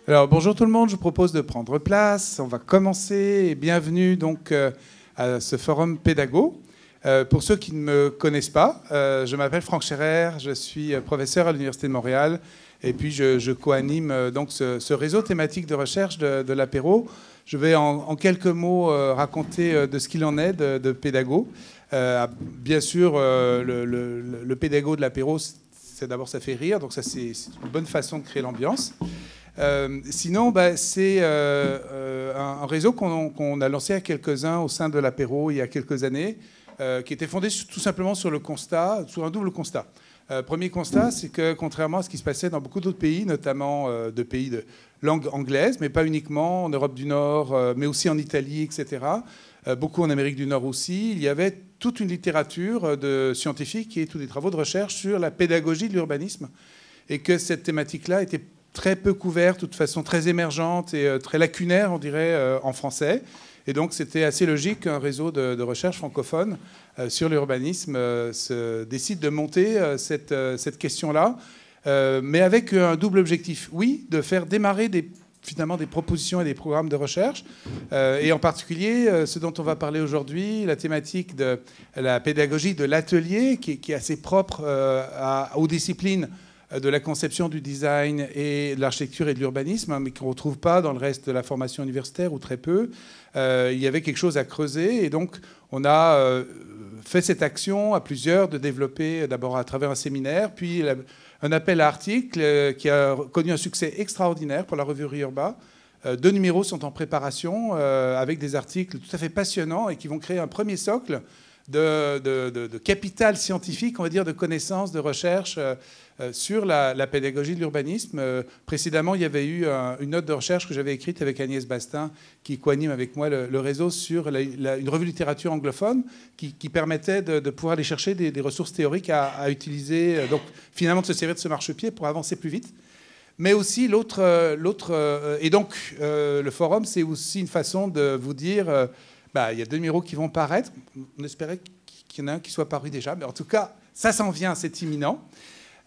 Alors bonjour tout le monde, je vous propose de prendre place. On va commencer. Bienvenue donc à ce forum Pédago. Pour ceux qui ne me connaissent pas, je m'appelle Franck Scherer, je suis professeur à l'Université de Montréal et puis je co-anime donc ce réseau thématique de recherche de l'apéro. Je vais en quelques mots raconter de ce qu'il en est de Pédago. Bien sûr, le Pédago de l'apéro, c'est d'abord ça fait rire, donc ça c'est une bonne façon de créer l'ambiance. Sinon, c'est un réseau qu'on a lancé à quelques-uns au sein de l'apéro il y a quelques années, qui était fondé tout simplement sur le constat, sur un double constat. Premier constat, c'est que contrairement à ce qui se passait dans beaucoup d'autres pays, notamment de pays de langue anglaise, mais pas uniquement en Europe du Nord, mais aussi en Italie, etc., beaucoup en Amérique du Nord aussi, il y avait toute une littérature de scientifiques et tous des travaux de recherche sur la pédagogie de l'urbanisme, et que cette thématique-là était très peu couverte, de toute façon très émergente et très lacunaire, on dirait, en français. Et donc, c'était assez logique qu'un réseau de recherche francophone sur l'urbanisme se décide de monter cette question-là, mais avec un double objectif. Oui, de faire démarrer finalement des propositions et des programmes de recherche, et en particulier ce dont on va parler aujourd'hui, la thématique de la pédagogie de l'atelier, qui est assez propre aux disciplines de la conception, du design et de l'architecture et de l'urbanisme, mais qu'on ne retrouve pas dans le reste de la formation universitaire, ou très peu. Il y avait quelque chose à creuser, et donc on a fait cette action à plusieurs, de développer d'abord à travers un séminaire, puis un appel à articles qui a connu un succès extraordinaire pour la revue Riurba. 2 numéros sont en préparation avec des articles tout à fait passionnants et qui vont créer un premier socle de capital scientifique, on va dire, de connaissances, de recherche sur la pédagogie de l'urbanisme. Précédemment, il y avait eu une note de recherche que j'avais écrite avec Agnès Bastin, qui coanime avec moi le réseau, sur une revue littérature anglophone qui permettait de pouvoir aller chercher des ressources théoriques à utiliser, donc finalement de se servir de ce marchepied pour avancer plus vite. Mais aussi et donc le forum, c'est aussi une façon de vous dire... il y a 2 numéros qui vont paraître. On espérait qu'il y en a un qui soit paru déjà. Mais en tout cas, ça s'en vient, c'est imminent.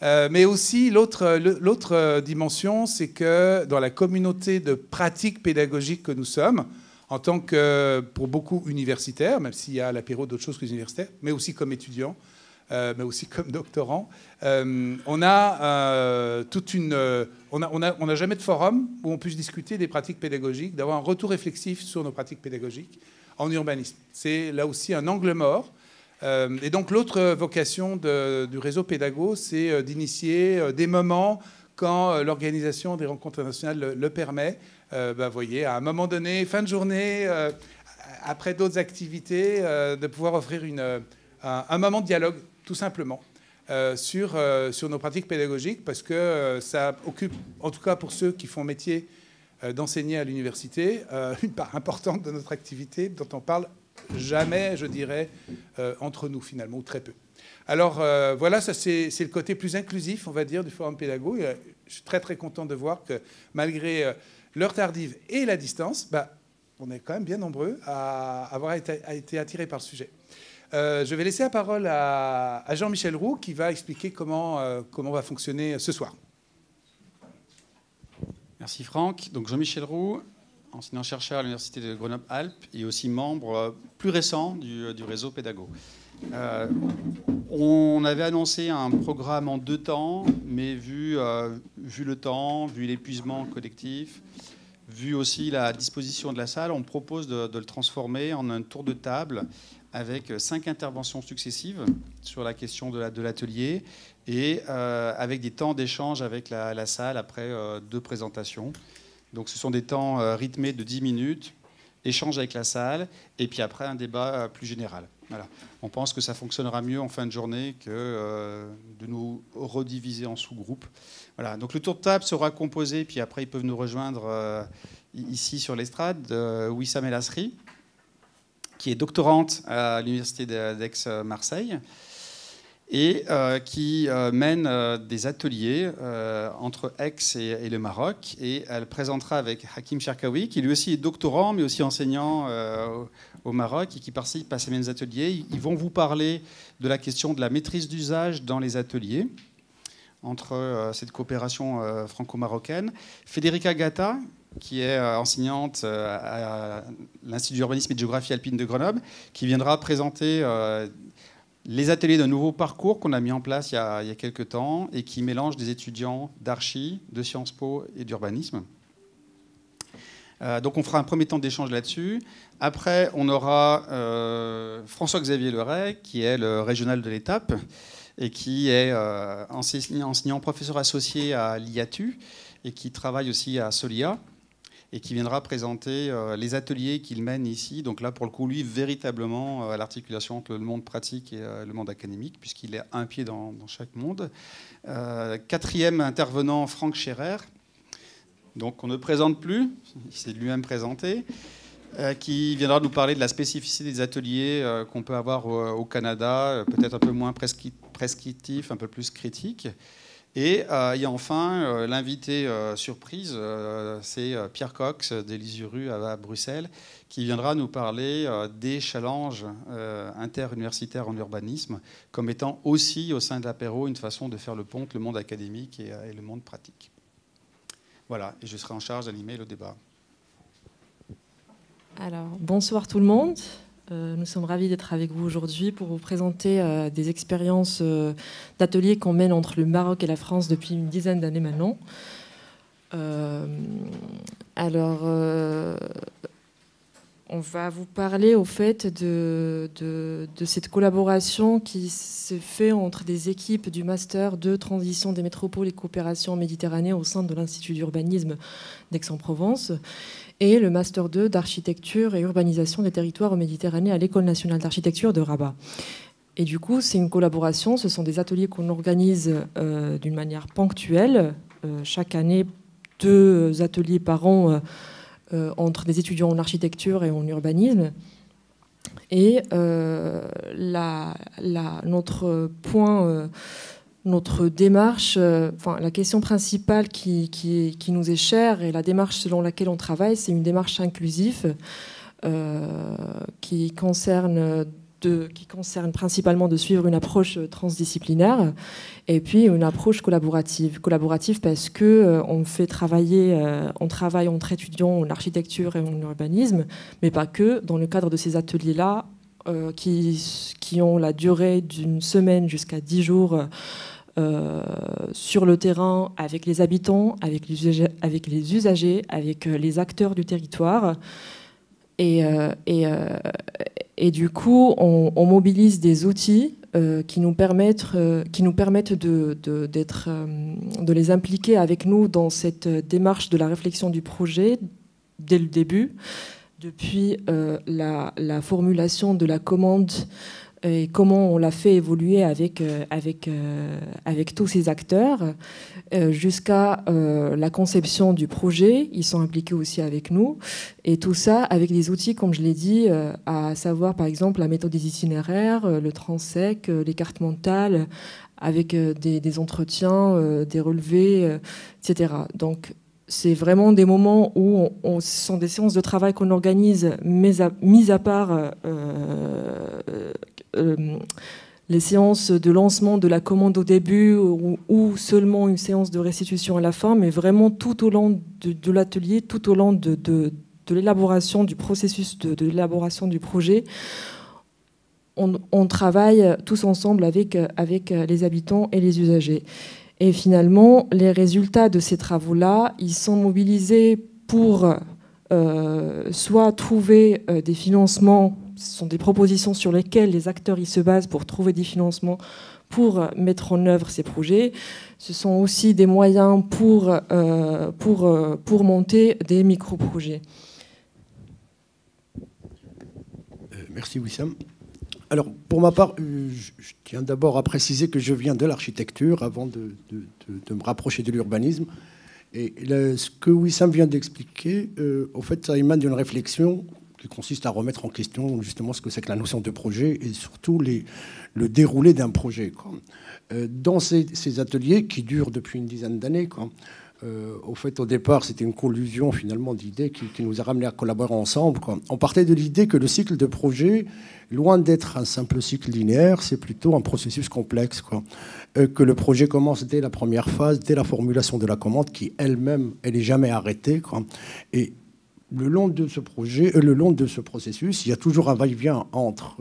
Mais aussi, l'autre dimension, c'est que dans la communauté de pratiques pédagogiques que nous sommes, en tant que, pour beaucoup, universitaires, même s'il y a à l'apéro d'autres choses que les universitaires, mais aussi comme étudiants, mais aussi comme doctorants, on n'a jamais de forum où on puisse discuter des pratiques pédagogiques, d'avoir un retour réflexif sur nos pratiques pédagogiques en urbanisme. C'est là aussi un angle mort. Et donc l'autre vocation du réseau Pédago, c'est d'initier des moments quand l'organisation des rencontres internationales le permet. Vous voyez, à un moment donné, fin de journée, après d'autres activités, de pouvoir offrir un moment de dialogue, tout simplement, sur nos pratiques pédagogiques, parce que ça occupe, en tout cas pour ceux qui font métier d'enseigner à l'université, une part importante de notre activité dont on parle jamais, je dirais, entre nous finalement, ou très peu. Alors voilà, ça c'est le côté plus inclusif, on va dire, du Forum Pédago. Et, je suis très très content de voir que malgré l'heure tardive et la distance, on est quand même bien nombreux à avoir été attirés par le sujet. Je vais laisser la parole à Jean-Michel Roux qui va expliquer comment va fonctionner ce soir. Merci Franck. Donc Jean-Michel Roux, enseignant-chercheur à l'Université de Grenoble-Alpes et aussi membre plus récent du réseau Pédago. On avait annoncé un programme en 2 temps, mais vu le temps, vu l'épuisement collectif, vu aussi la disposition de la salle, on propose de le transformer en un tour de table avec 5 interventions successives sur la question de l'atelier et avec des temps d'échange avec la salle après 2 présentations. Donc ce sont des temps rythmés de 10 minutes, échange avec la salle, et puis après un débat plus général. Voilà. On pense que ça fonctionnera mieux en fin de journée que de nous rediviser en sous-groupes. Voilà. Donc le tour de table sera composé, puis après ils peuvent nous rejoindre ici sur l'estrade, Wissam El Asri, qui est doctorante à l'Université d'Aix-Marseille, et qui mène des ateliers entre Aix et le Maroc. Et elle présentera avec Hakim Cherkaoui, qui lui aussi est doctorant, mais aussi enseignant au Maroc, et qui participe à ces mêmes ateliers. Ils vont vous parler de la question de la maîtrise d'usage dans les ateliers, entre cette coopération franco-marocaine. Federica Gatta, qui est enseignante à l'Institut d'urbanisme et de géographie alpine de Grenoble, qui viendra présenter les ateliers d'un nouveau parcours qu'on a mis en place il y a quelques temps et qui mélange des étudiants d'archi, de Sciences Po et d'urbanisme. Donc on fera un premier temps d'échange là-dessus. Après, on aura François-Xavier Leray, qui est le régional de l'étape et qui est enseignant professeur associé à l'IATU et qui travaille aussi à Solia et qui viendra présenter les ateliers qu'il mène ici. Donc là, pour le coup, lui, véritablement à l'articulation entre le monde pratique et le monde académique, puisqu'il est un pied dans chaque monde. Quatrième intervenant, Franck Scherer, donc on ne présente plus, il s'est lui-même présenté, qui viendra nous parler de la spécificité des ateliers qu'on peut avoir au Canada, peut-être un peu moins prescriptif, un peu plus critique. Et il y a enfin l'invité surprise, c'est Pierre Cox d'Elysuru à Bruxelles, qui viendra nous parler des challenges interuniversitaires en urbanisme, comme étant aussi au sein de l'apéro une façon de faire le pont entre le monde académique et le monde pratique. Voilà, et je serai en charge d'animer le débat. Alors, bonsoir tout le monde. Nous sommes ravis d'être avec vous aujourd'hui pour vous présenter des expériences d'ateliers qu'on mène entre le Maroc et la France depuis une dizaine d'années maintenant. On va vous parler au fait de cette collaboration qui se fait entre des équipes du Master de Transition des métropoles et coopération en Méditerranée au sein de l'Institut d'urbanisme d'Aix-en-Provence et le Master 2 d'architecture et urbanisation des territoires en Méditerranée à l'École nationale d'architecture de Rabat. Et du coup, c'est une collaboration, ce sont des ateliers qu'on organise d'une manière ponctuelle. Chaque année, 2 ateliers par an entre des étudiants en architecture et en urbanisme. Et notre démarche, la question principale qui nous est chère et la démarche selon laquelle on travaille, c'est une démarche inclusive qui concerne principalement de suivre une approche transdisciplinaire et puis une approche collaborative. Collaborative parce que on travaille entre étudiants en architecture et en urbanisme, mais pas que. Dans le cadre de ces ateliers-là, qui ont la durée d'une semaine jusqu'à 10 jours sur le terrain, avec les habitants, avec les usagers, avec les acteurs du territoire. Et du coup, on mobilise des outils qui nous permettent de les impliquer avec nous dans cette démarche de la réflexion du projet dès le début, depuis la formulation de la commande et comment on l'a fait évoluer avec tous ces acteurs, jusqu'à la conception du projet. Ils sont impliqués aussi avec nous. Et tout ça avec des outils, comme je l'ai dit, à savoir par exemple la méthode des itinéraires, le transec, les cartes mentales, avec des entretiens, des relevés, etc. Donc c'est vraiment des moments où ce sont des séances de travail qu'on organise, mis à part les séances de lancement de la commande au début ou seulement une séance de restitution à la fin, mais vraiment tout au long de l'atelier, tout au long de l'élaboration du processus de l'élaboration du projet, on travaille tous ensemble avec les habitants et les usagers. Et finalement, les résultats de ces travaux-là, ils sont mobilisés pour soit trouver des financements. Ce sont des propositions sur lesquelles les acteurs se basent pour trouver des financements pour mettre en œuvre ces projets. Ce sont aussi des moyens pour monter des micro-projets. Merci Wissam. Alors, pour ma part, je tiens d'abord à préciser que je viens de l'architecture avant de me rapprocher de l'urbanisme. Et ce que Wissam vient d'expliquer, au fait, ça émane d'une réflexion qui consiste à remettre en question justement ce que c'est que la notion de projet et surtout le déroulé d'un projet. Dans ces ateliers qui durent depuis une dizaine d'années, Au fait, au départ, c'était une collusion finalement d'idées qui nous a ramenés à collaborer ensemble, quoi. On partait de l'idée que le cycle de projet, loin d'être un simple cycle linéaire, c'est plutôt un processus complexe, quoi. Que le projet commence dès la première phase, dès la formulation de la commande, qui elle-même, elle n'est jamais arrêtée, quoi. Et le long de ce projet, le long de ce processus, il y a toujours un va-et-vient entre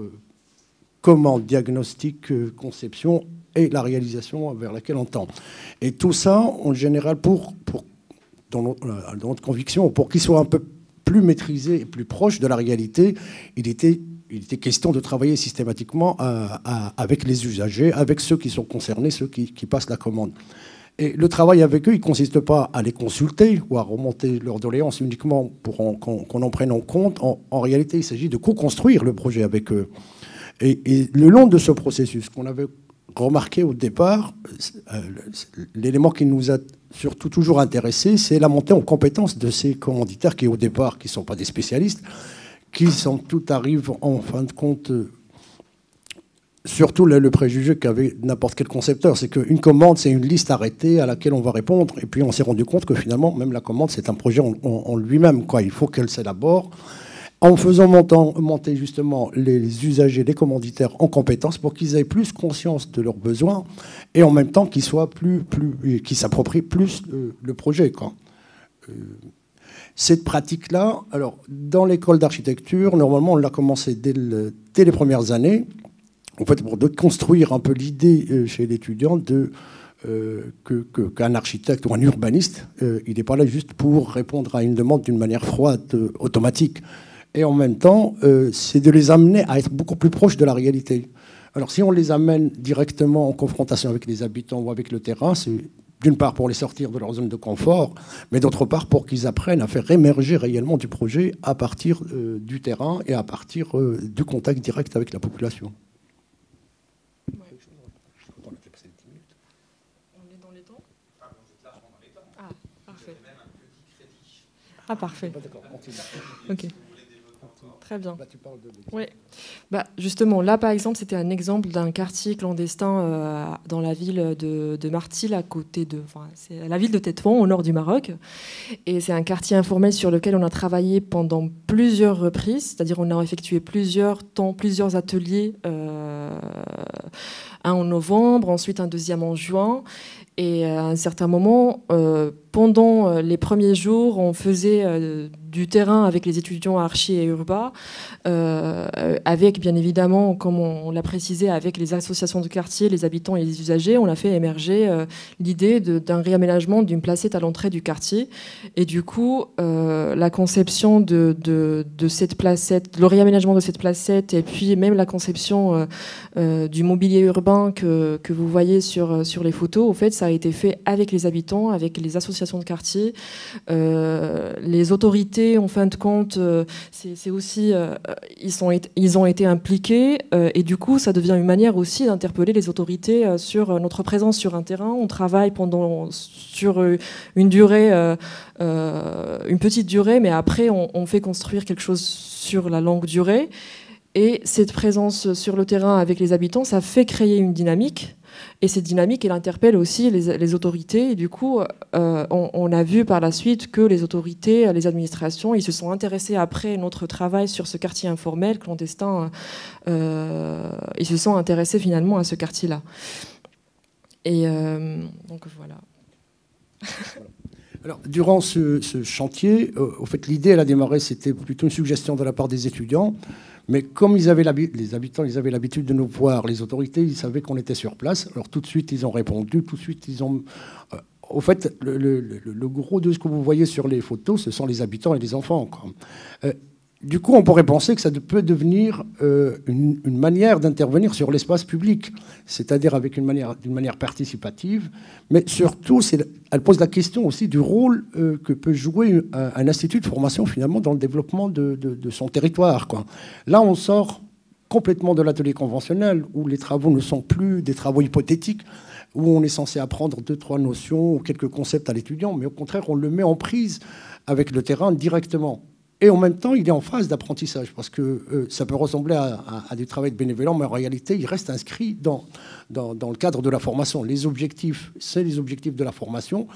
commande, diagnostic, conception et la réalisation vers laquelle on tend. Et tout ça, en général, dans notre conviction, pour qu'il soit un peu plus maîtrisé et plus proche de la réalité, il était question de travailler systématiquement avec les usagers, avec ceux qui sont concernés, ceux qui passent la commande. Et le travail avec eux, il ne consiste pas à les consulter ou à remonter leurs doléances uniquement pour qu'on en prenne en compte. En réalité, il s'agit de co-construire le projet avec eux. Et le long de ce processus qu'on avait remarqué au départ, l'élément qui nous a surtout toujours intéressés, c'est la montée en compétence de ces commanditaires qui, au départ, qui ne sont pas des spécialistes, qui tout arrivent en fin de compte, surtout le préjugé qu'avait n'importe quel concepteur, c'est qu'une commande, c'est une liste arrêtée à laquelle on va répondre, et puis on s'est rendu compte que finalement, même la commande, c'est un projet en lui-même, quoi. Il faut qu'elle s'élabore, en faisant monter justement les usagers, les commanditaires en compétences pour qu'ils aient plus conscience de leurs besoins et en même temps qu'ils s'approprient plus le projet, quoi. Cette pratique-là, alors dans l'école d'architecture, normalement on l'a commencé dès les premières années, en fait pour construire un peu l'idée chez l'étudiant qu'un architecte ou un urbaniste, il n'est pas là juste pour répondre à une demande d'une manière froide, automatique. Et en même temps, c'est de les amener à être beaucoup plus proches de la réalité. Alors si on les amène directement en confrontation avec les habitants ou avec le terrain, c'est d'une part pour les sortir de leur zone de confort, mais d'autre part pour qu'ils apprennent à faire émerger réellement du projet à partir du terrain et à partir du contact direct avec la population. On est dans les temps ? Ah, parfait. Ah, parfait. Ok. Très bien. Oui. Justement, là, par exemple, c'était un exemple d'un quartier clandestin dans la ville de Martil, c'est la ville de Tétouan, au nord du Maroc. Et c'est un quartier informel sur lequel on a travaillé pendant plusieurs reprises, c'est-à-dire on a effectué plusieurs ateliers, un en novembre, ensuite un deuxième en juin. Et à un certain moment, pendant les premiers jours, on faisait du terrain avec les étudiants archi et urbain, avec bien évidemment, comme on l'a précisé, avec les associations de quartier, les habitants et les usagers, on a fait émerger l'idée d'un réaménagement d'une placette à l'entrée du quartier. Et du coup, la conception de cette placette, le réaménagement de cette placette, et puis même la conception du mobilier urbain que vous voyez sur les photos, au fait, ça a été fait avec les habitants, avec les associations de quartier, les autorités. En fin de compte, c'est aussi, ils ont été impliqués et du coup, ça devient une manière aussi d'interpeller les autorités sur notre présence sur un terrain. On travaille sur une durée, une petite durée, mais après, on fait construire quelque chose sur la longue durée. Et cette présence sur le terrain avec les habitants, ça fait créer une dynamique. Et cette dynamique, elle interpelle aussi les autorités. Et du coup, on a vu par la suite que les autorités, les administrations, ils se sont intéressés après notre travail sur ce quartier informel, clandestin. Ils se sont intéressés finalement à ce quartier-là. Et donc voilà. Alors, durant ce chantier, au fait, l'idée, elle a démarré, c'était plutôt une suggestion de la part des étudiants. Mais comme les habitants, ils avaient l'habitude de nous voir, les autorités, ils savaient qu'on était sur place. Alors tout de suite, ils ont répondu. Tout de suite, ils ont... au fait, le gros de ce que vous voyez sur les photos, ce sont les habitants et les enfants, quoi. Du coup, on pourrait penser que ça peut devenir une manière d'intervenir sur l'espace public, c'est-à-dire avec d'une manière participative, mais surtout, elle pose la question aussi du rôle que peut jouer un institut de formation finalement dans le développement de son territoire, quoi. Là, on sort complètement de l'atelier conventionnel où les travaux ne sont plus des travaux hypothétiques, où on est censé apprendre 2-3 notions ou quelques concepts à l'étudiant, mais au contraire, on le met en prise avec le terrain directement. Et en même temps, il est en phase d'apprentissage, parce que ça peut ressembler à du travail de bénévolat, mais en réalité, il reste inscrit dans le cadre de la formation. Les objectifs, c'est les objectifs de la formation,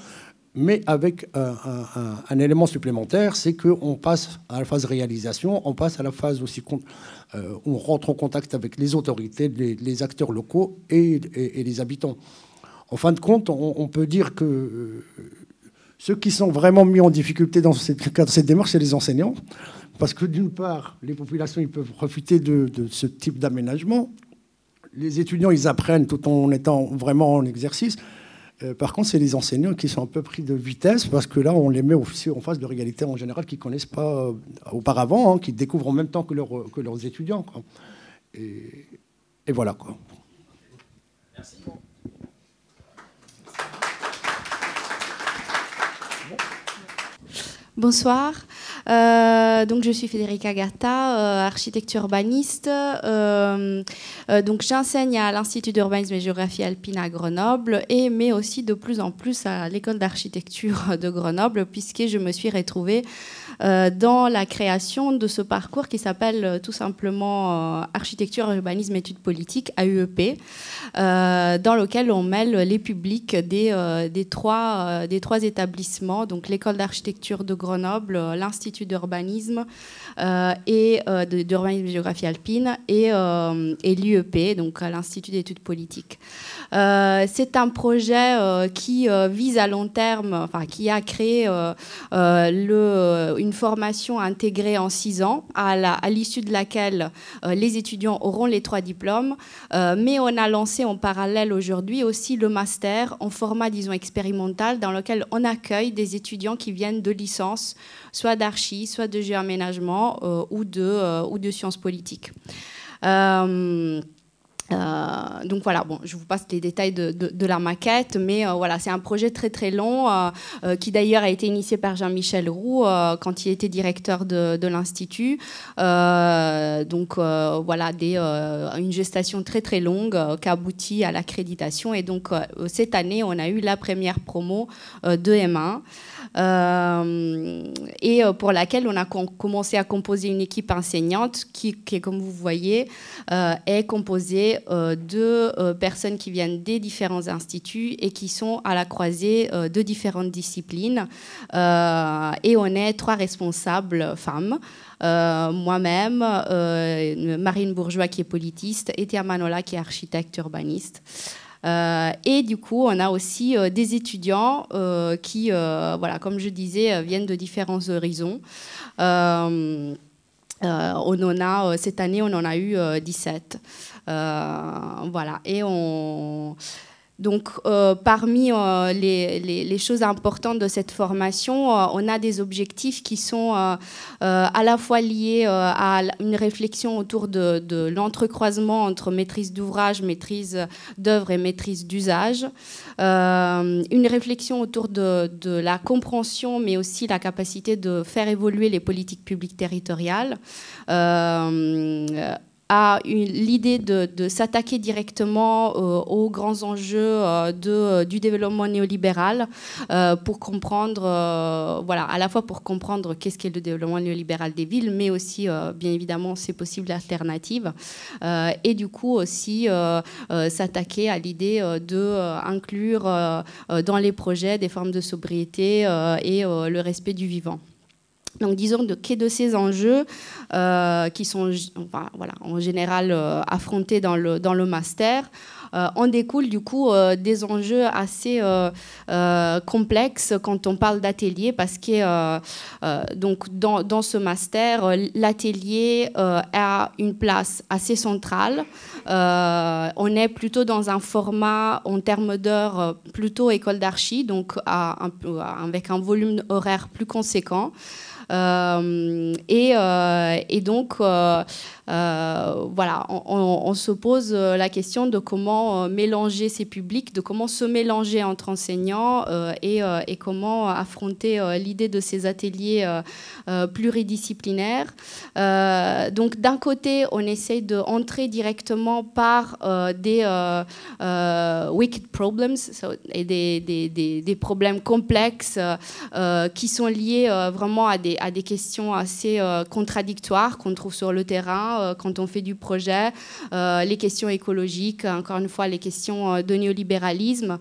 mais avec un élément supplémentaire, c'est qu'on passe à la phase réalisation, on passe à la phase aussi où on rentre en contact avec les autorités, les acteurs locaux et les habitants. En fin de compte, on peut dire que ceux qui sont vraiment mis en difficulté dans cette démarche, c'est les enseignants, parce que d'une part, les populations ils peuvent profiter de ce type d'aménagement. Les étudiants, ils apprennent tout en étant vraiment en exercice. Par contre, c'est les enseignants qui sont un peu pris de vitesse, parce que là, on les met aussi en face de réalités en général qu'ils ne connaissent pas auparavant, hein, qu'ils découvrent en même temps que leurs étudiants, quoi. Et voilà, quoi. Merci. Bonsoir. Donc je suis Federica Gatta, architecte urbaniste. Donc j'enseigne à l'Institut d'urbanisme et géographie alpine à Grenoble, mais aussi de plus en plus à l'école d'architecture de Grenoble, puisque je me suis retrouvée dans la création de ce parcours qui s'appelle tout simplement architecture, urbanisme, études politiques, AUEP, dans lequel on mêle les publics des trois établissements, donc l'école d'architecture de Grenoble, l'Institut d'urbanisme d'urbanisme et géographie alpine et l'IEP, donc l'Institut d'études politiques. C'est un projet qui vise à long terme, enfin qui a créé une formation intégrée en 6 ans, à l'issue de laquelle les étudiants auront les 3 diplômes, mais on a lancé en parallèle aujourd'hui aussi le master en format, disons, expérimental, dans lequel on accueille des étudiants qui viennent de licence, soit d'archi, soit de géoaménagement ou de sciences politiques. Donc voilà, bon, je vous passe les détails de la maquette, mais voilà, c'est un projet très très long qui d'ailleurs a été initié par Jean-Michel Roux quand il était directeur de l'Institut. Donc voilà, une gestation très très longue qui aboutit à l'accréditation. Et donc cette année, on a eu la première promo de M1. Et pour laquelle on a commencé à composer une équipe enseignante qui comme vous voyez, est composée de personnes qui viennent des différents instituts et qui sont à la croisée de différentes disciplines. Et on est 3 responsables femmes. Moi-même, Marine Bourgeois qui est politiste, et Théa Manola qui est architecte urbaniste. Et du coup, on a aussi des étudiants qui, voilà, comme je disais, viennent de différents horizons. Cette année, on en a eu 17. Voilà. Et donc, parmi les choses importantes de cette formation, on a des objectifs qui sont à la fois liés à une réflexion autour de l'entrecroisement entre maîtrise d'ouvrage, maîtrise d'œuvre et maîtrise d'usage, une réflexion autour de la compréhension, mais aussi la capacité de faire évoluer les politiques publiques territoriales, à l'idée de s'attaquer directement aux grands enjeux du développement néolibéral pour comprendre, voilà, à la fois pour comprendre qu'est-ce qu'est le développement néolibéral des villes, mais aussi, bien évidemment, ces possibles alternatives. Et du coup aussi s'attaquer à l'idée d'inclure dans les projets des formes de sobriété et le respect du vivant. Donc disons que de ces enjeux qui sont voilà, en général affrontés dans le master, en découle du coup des enjeux assez complexes quand on parle d'atelier, parce que donc dans ce master, l'atelier a une place assez centrale. On est plutôt dans un format en termes d'heures plutôt école d'archi, donc avec un volume horaire plus conséquent. Et donc, voilà, on se pose la question de comment mélanger ces publics, de comment se mélanger entre enseignants et comment affronter l'idée de ces ateliers pluridisciplinaires. Donc, d'un côté, on essaye d'entrer directement par des wicked problems, et des problèmes complexes qui sont liés vraiment à des questions assez contradictoires qu'on trouve sur le terrain, hein, quand on fait du projet, les questions écologiques, encore une fois, les questions de néolibéralisme.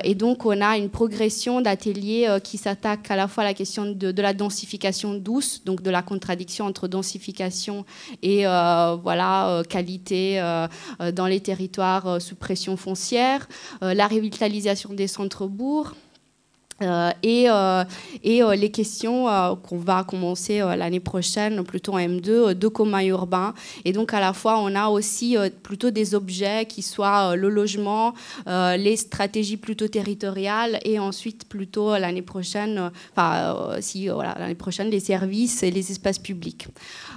Et donc, on a une progression d'ateliers qui s'attaquent à la fois à la question de la densification douce, donc de la contradiction entre densification et voilà, qualité dans les territoires sous pression foncière, la revitalisation des centres-bourgs. Et les questions qu'on va commencer l'année prochaine, plutôt en M2, de commun urbain. Et donc, à la fois, on a aussi plutôt des objets qui soient le logement, les stratégies plutôt territoriales, et ensuite, plutôt l'année prochaine, voilà, l'année prochaine, les services et les espaces publics.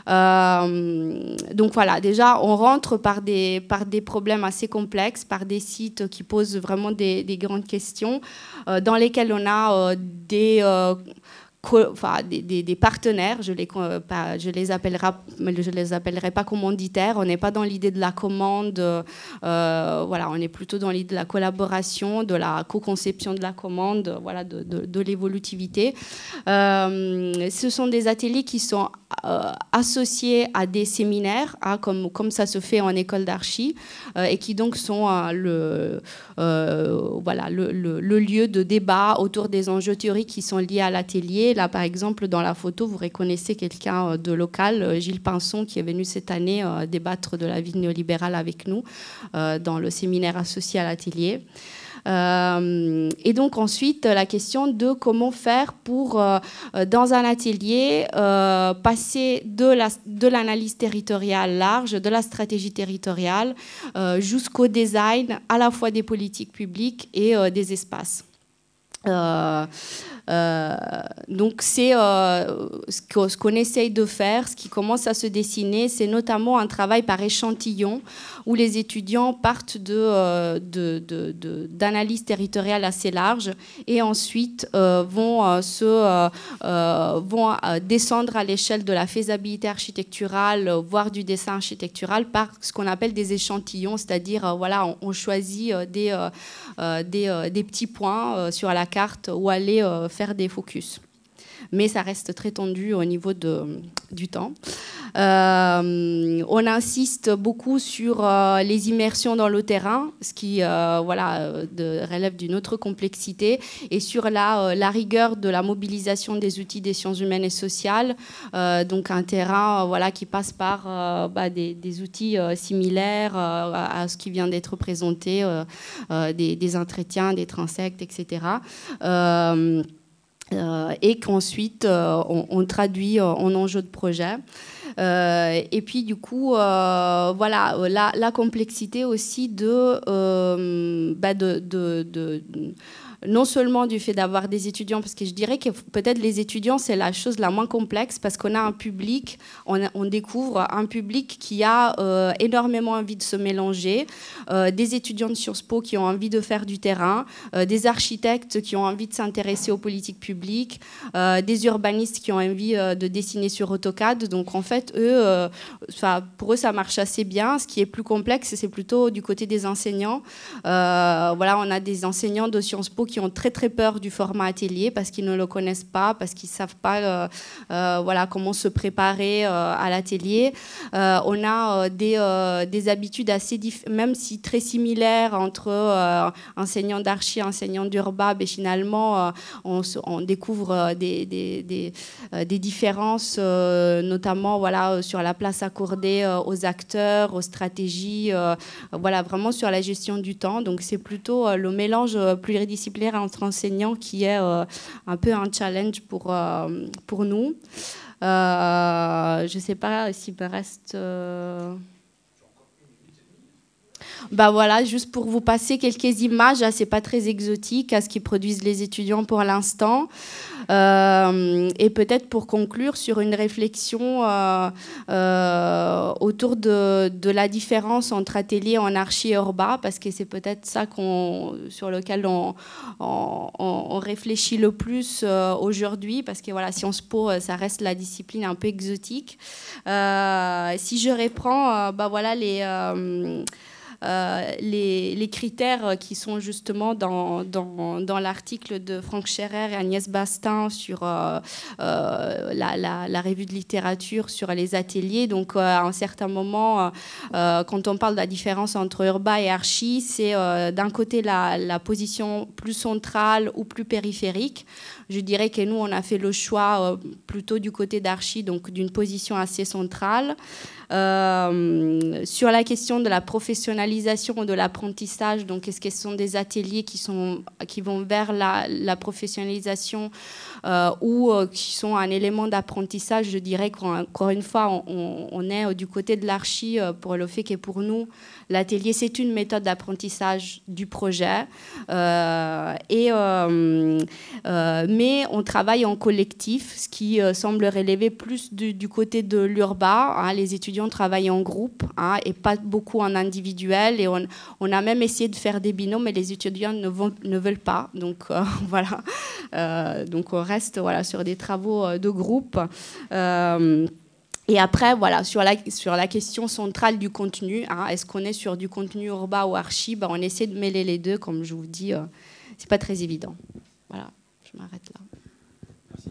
Donc, voilà, déjà, on rentre par des problèmes assez complexes, par des sites qui posent vraiment des grandes questions, dans lesquels on a des partenaires, je les appellerai pas commanditaires. On n'est pas dans l'idée de la commande, voilà, on est plutôt dans l'idée de la collaboration, de la co-conception de la commande, voilà, de l'évolutivité. Ce sont des ateliers qui sont associés à des séminaires, hein, comme ça se fait en école d'archi, et qui donc sont voilà, le lieu de débat autour des enjeux théoriques qui sont liés à l'atelier. Là, par exemple, dans la photo, vous reconnaissez quelqu'un de local, Gilles Pinson, qui est venu cette année débattre de la vie néolibérale avec nous dans le séminaire associé à l'atelier. Et donc ensuite, la question de comment faire pour, dans un atelier, passer de l'analyse territoriale large, de la stratégie territoriale, jusqu'au design à la fois des politiques publiques et des espaces. Donc c'est ce qu'on essaye de faire, ce qui commence à se dessiner, c'est notamment un travail par échantillon où les étudiants partent d'analyses territoriales assez larges et ensuite vont descendre à l'échelle de la faisabilité architecturale, voire du dessin architectural par ce qu'on appelle des échantillons, c'est-à-dire voilà, on choisit des petits points sur la carte où aller faire des focus. Mais ça reste très tendu au niveau du temps. On insiste beaucoup sur les immersions dans le terrain, ce qui voilà, relève d'une autre complexité, et sur la rigueur de la mobilisation des outils des sciences humaines et sociales, donc un terrain voilà, qui passe par des outils similaires à ce qui vient d'être présenté, des entretiens, des transects, etc. Et qu'ensuite on traduit en enjeu de projet. Et puis du coup, voilà, la complexité aussi non seulement du fait d'avoir des étudiants, parce que je dirais que peut-être les étudiants, c'est la chose la moins complexe, parce qu'on a un public, on découvre un public qui a énormément envie de se mélanger, des étudiants de Sciences Po qui ont envie de faire du terrain, des architectes qui ont envie de s'intéresser aux politiques publiques, des urbanistes qui ont envie de dessiner sur AutoCAD. Donc en fait, eux, pour eux, ça marche assez bien. Ce qui est plus complexe, c'est plutôt du côté des enseignants. Voilà, on a des enseignants de Sciences Po qui ont très très peur du format atelier parce qu'ils ne le connaissent pas, parce qu'ils ne savent pas voilà, comment se préparer à l'atelier. On a des habitudes assez même si très similaires entre enseignants d'archi et enseignants d'urba, mais finalement on découvre des différences, notamment voilà, sur la place accordée aux acteurs, aux stratégies, voilà, vraiment sur la gestion du temps. Donc c'est plutôt le mélange pluridisciplinaire entre enseignants qui est un peu un challenge pour nous. Je ne sais pas s'il me reste... Bah voilà, juste pour vous passer quelques images, c'est pas très exotique à ce qu'ils produisent les étudiants pour l'instant. Et peut-être pour conclure sur une réflexion autour de la différence entre atelier en archi et urba, parce que c'est peut-être ça sur lequel on réfléchit le plus aujourd'hui, parce que voilà, Sciences Po, ça reste la discipline un peu exotique. Si je reprends, bah voilà les critères qui sont justement dans l'article de Franck Scherer et Agnès Bastin sur la revue de littérature sur les ateliers. Donc, à un certain moment, quand on parle de la différence entre Urba et Archi, c'est d'un côté la position plus centrale ou plus périphérique. Je dirais que nous, on a fait le choix plutôt du côté d'Archi, donc d'une position assez centrale. Sur la question de la professionnalisation de l'apprentissage, donc est-ce que ce sont des ateliers qui vont vers la professionnalisation ou qui sont un élément d'apprentissage? Je dirais qu'encore une fois, on est du côté de l'Archi pour le fait que pour nous, l'atelier, c'est une méthode d'apprentissage du projet. Mais on travaille en collectif, ce qui semble relever plus du côté de l'Urba. Hein, les étudiants travaillent en groupe et pas beaucoup en individuel. Et on a même essayé de faire des binômes, mais les étudiants ne veulent pas. Donc voilà. Donc on reste sur des travaux de groupe. Et après, voilà, sur la question centrale du contenu, est-ce qu'on est sur du contenu Urba ou Archi? On essaie de mêler les deux, comme je vous dis, c'est pas très évident. Voilà, je m'arrête là. Merci.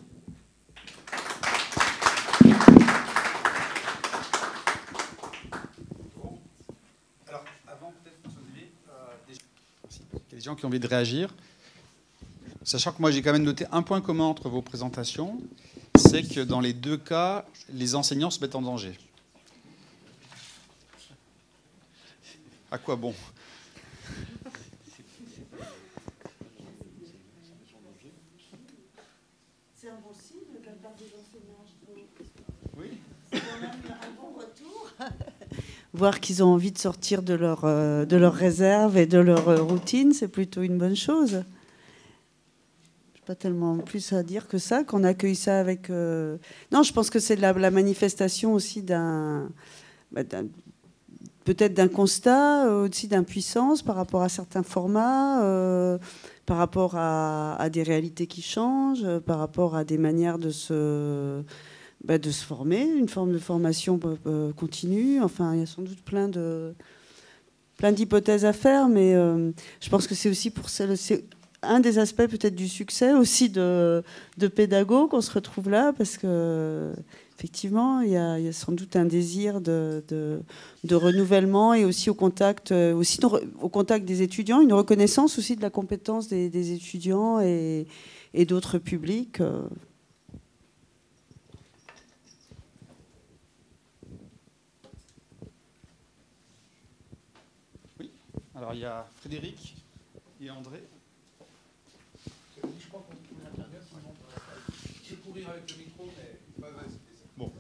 Alors, avant peut-être, il y a des gens qui ont envie de réagir. Sachant que moi, j'ai quand même noté un point commun entre vos présentations, c'est que dans les deux cas, les enseignants se mettent en danger. À quoi bon? C'est un bon signe de la part des enseignants, je trouve. Oui. C'est quand même un bon retour. Voir qu'ils ont envie de sortir de leur réserve et de leur routine, c'est plutôt une bonne chose. Pas tellement plus à dire que ça, qu'on accueille ça avec... Non, je pense que c'est la manifestation aussi peut-être d'un constat, aussi d'impuissance par rapport à certains formats, par rapport à des réalités qui changent, par rapport à des manières de se former, une forme de formation continue. Enfin, il y a sans doute plein d'hypothèses à faire, mais je pense que c'est aussi pour ça... un des aspects peut-être du succès aussi de Pédago qu'on se retrouve là, parce que effectivement il y a sans doute un désir de renouvellement et aussi au contact des étudiants, une reconnaissance aussi de la compétence des étudiants et d'autres publics. Oui. Alors il y a Frédéric et André. Je crois qu'on peut intervenir, sinon je vais courir avec le micro, mais pas vas-y. Bon.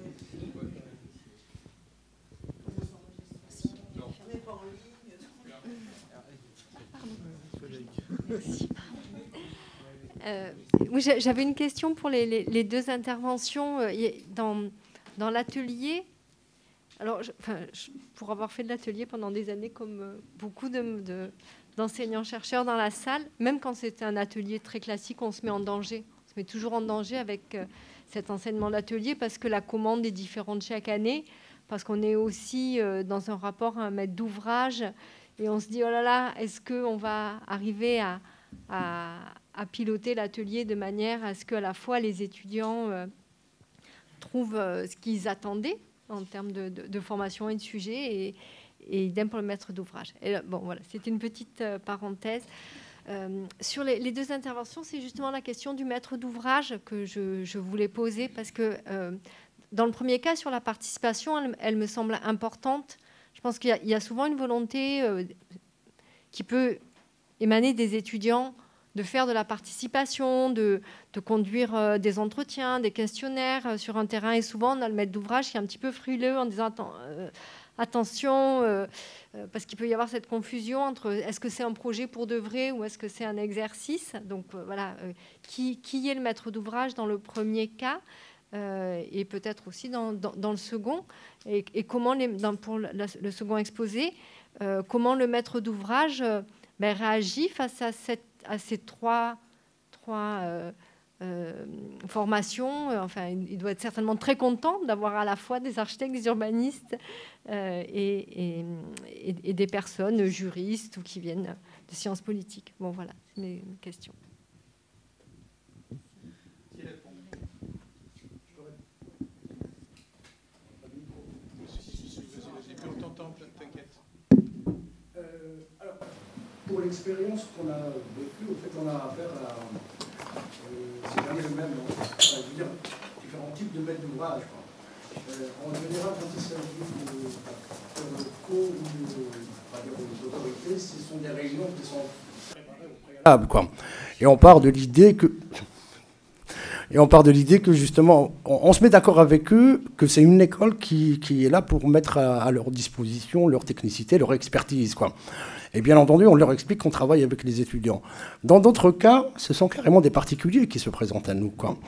Oui, j'avais une question pour les deux interventions. Dans l'atelier, alors, pour avoir fait de l'atelier pendant des années, comme beaucoup d'enseignants-chercheurs dans la salle, même quand c'est un atelier très classique, on se met en danger. On se met toujours en danger avec cet enseignement d'atelier parce que la commande est différente chaque année, parce qu'on est aussi dans un rapport à un maître d'ouvrage et on se dit, oh là là, est-ce qu'on va arriver à piloter l'atelier de manière à ce qu'à la fois les étudiants trouvent ce qu'ils attendaient en termes de formation et de sujet et idem pour le maître d'ouvrage. Bon, voilà, c'était une petite parenthèse. Sur les deux interventions, c'est justement la question du maître d'ouvrage que je voulais poser parce que dans le premier cas, sur la participation, elle me semble importante. Je pense qu'il y a souvent une volonté qui peut émaner des étudiants de faire de la participation, de conduire des entretiens, des questionnaires sur un terrain. Et souvent, on a le maître d'ouvrage qui est un petit peu frileux en disant attention, parce qu'il peut y avoir cette confusion entre est-ce que c'est un projet pour de vrai ou est-ce que c'est un exercice. Donc voilà, qui est le maître d'ouvrage dans le premier cas et peut-être aussi dans le second. Et comment, pour le second exposé, comment le maître d'ouvrage réagit face à ces trois formation. Enfin, il doit être certainement très content d'avoir à la fois des architectes, des urbanistes et des personnes juristes ou qui viennent de sciences politiques. Bon, voilà, c'est mes questions. Pour l'expérience qu'on a vécue, au fait, on a affaire à c'est jamais le même, je veux dire, différents types de maîtres d'ouvrage. En général, quand il s'agit de faire le cours ou aux autorités, ce sont des réunions qui sont préparées au préalable, quoi. Et on part de l'idée que justement, on se met d'accord avec eux, que c'est une école qui est là pour mettre à leur disposition leur technicité, leur expertise, quoi. Et bien entendu, on leur explique qu'on travaille avec les étudiants. Dans d'autres cas, ce sont carrément des particuliers qui se présentent à nous, quoi.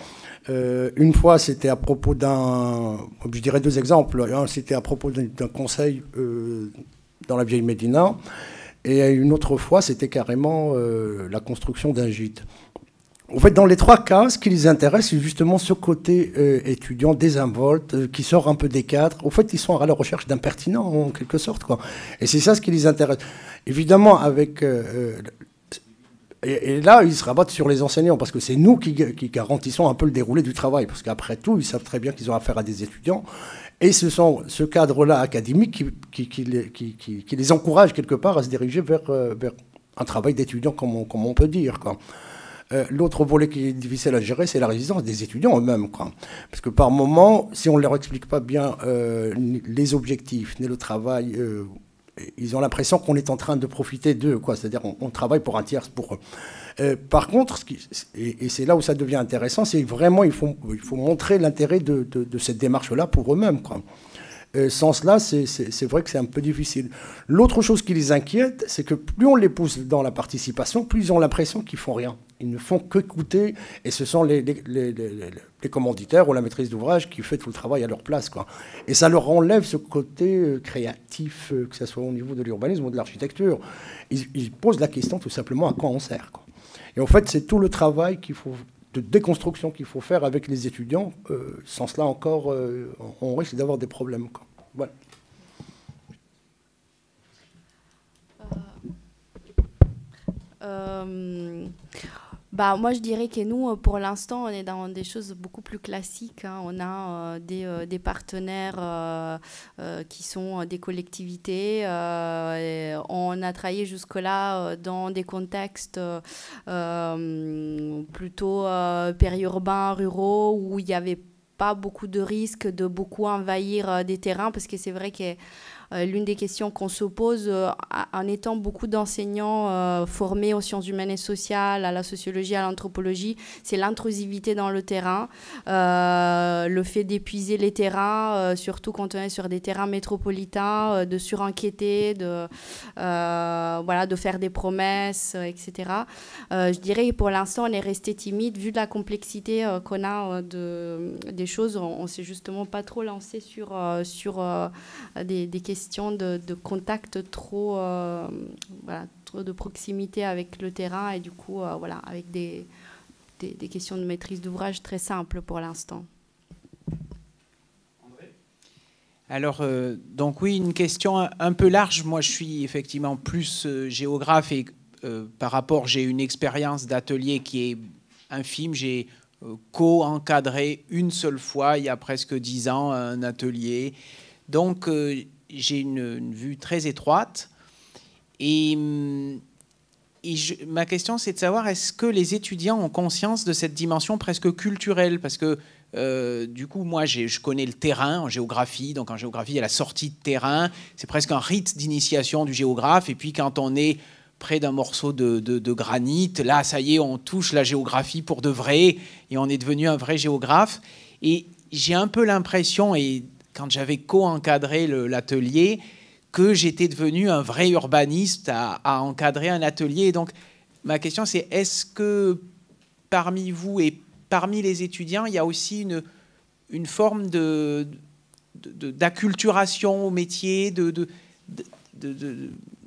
Une fois, c'était à propos je dirais 2 exemples. Un, c'était à propos d'un conseil dans la vieille Médina. Et une autre fois, c'était carrément la construction d'un gîte. En fait, dans les 3 cas, ce qui les intéresse, c'est justement ce côté étudiant désinvolte, qui sort un peu des cadres. Au fait, ils sont à la recherche d'un pertinent, en quelque sorte, quoi. Et c'est ça ce qui les intéresse. Évidemment, avec... et là, ils se rabattent sur les enseignants, parce que c'est nous qui garantissons un peu le déroulé du travail. Parce qu'après tout, ils savent très bien qu'ils ont affaire à des étudiants. Et ce sont ce cadre-là académique qui les encourage, quelque part, à se diriger vers un travail d'étudiant, comme on peut dire, quoi. L'autre volet qui est difficile à gérer, c'est la résistance des étudiants eux-mêmes, quoi. Parce que par moment, si on ne leur explique pas bien les objectifs, ni le travail, ils ont l'impression qu'on est en train de profiter d'eux, quoi. C'est-à-dire on travaille pour un tiers pour eux. Par contre, et c'est là où ça devient intéressant, c'est vraiment il faut montrer l'intérêt de cette démarche-là pour eux-mêmes, quoi. Sans cela, c'est vrai que c'est un peu difficile. L'autre chose qui les inquiète, c'est que plus on les pousse dans la participation, plus ils ont l'impression qu'ils font rien. Ils ne font qu'écouter, et ce sont les commanditaires ou la maîtrise d'ouvrage qui fait tout le travail à leur place, quoi. Et ça leur enlève ce côté créatif, que ce soit au niveau de l'urbanisme ou de l'architecture. Ils posent la question tout simplement à quoi on sert, quoi. Et en fait, c'est tout le travail de déconstruction qu'il faut faire avec les étudiants. Sans cela encore, on risque d'avoir des problèmes, quoi. Voilà. Moi, je dirais que nous, pour l'instant, on est dans des choses beaucoup plus classiques, hein. On a des partenaires qui sont des collectivités. On a travaillé jusque-là dans des contextes plutôt périurbains, ruraux, où il n'y avait pas beaucoup de risques de beaucoup envahir des terrains, parce que c'est vrai que l'une des questions qu'on se pose en étant beaucoup d'enseignants formés aux sciences humaines et sociales, à la sociologie, à l'anthropologie, c'est l'intrusivité dans le terrain, le fait d'épuiser les terrains, surtout quand on est sur des terrains métropolitains, de surenquêter, de faire des promesses, etc. Je dirais que pour l'instant, on est resté timide. Vu la complexité qu'on a des choses, on ne s'est justement pas trop lancé sur des questions de contact trop de proximité avec le terrain, et du coup avec des questions de maîtrise d'ouvrage très simples pour l'instant. Alors, donc oui, une question un peu large. Moi, je suis effectivement plus géographe, et par rapport, j'ai une expérience d'atelier qui est infime. J'ai co-encadré une seule fois, il y a presque 10 ans, un atelier. Donc, j'ai une vue très étroite. Et ma question, c'est de savoir, est-ce que les étudiants ont conscience de cette dimension presque culturelle? Parce que, du coup, moi, je connais le terrain en géographie. Donc, en géographie, il y a la sortie de terrain. C'est presque un rite d'initiation du géographe. Et puis, quand on est près d'un morceau de granit, là, ça y est, on touche la géographie pour de vrai. Et on est devenu un vrai géographe. Et j'ai un peu l'impression, et quand j'avais co-encadré l'atelier, que j'étais devenu un vrai urbaniste à encadrer un atelier. Et donc, ma question, c'est est-ce que parmi vous et parmi les étudiants, il y a aussi une forme d'acculturation au métier,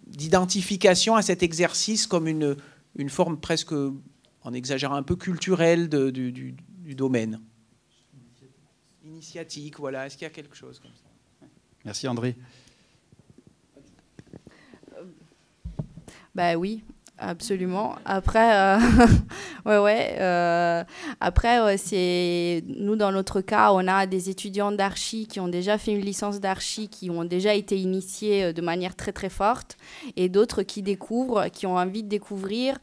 d'identification à cet exercice comme une forme presque en exagérant un peu, culturelle du domaine. Initiatique, voilà. Est-ce qu'il y a quelque chose comme ça? Merci André. Bah oui, absolument. Après, après, c'est nous dans notre cas, on a des étudiants d'archi qui ont déjà fait une licence d'archi, qui ont déjà été initiés de manière très très forte, et d'autres qui découvrent, qui ont envie de découvrir.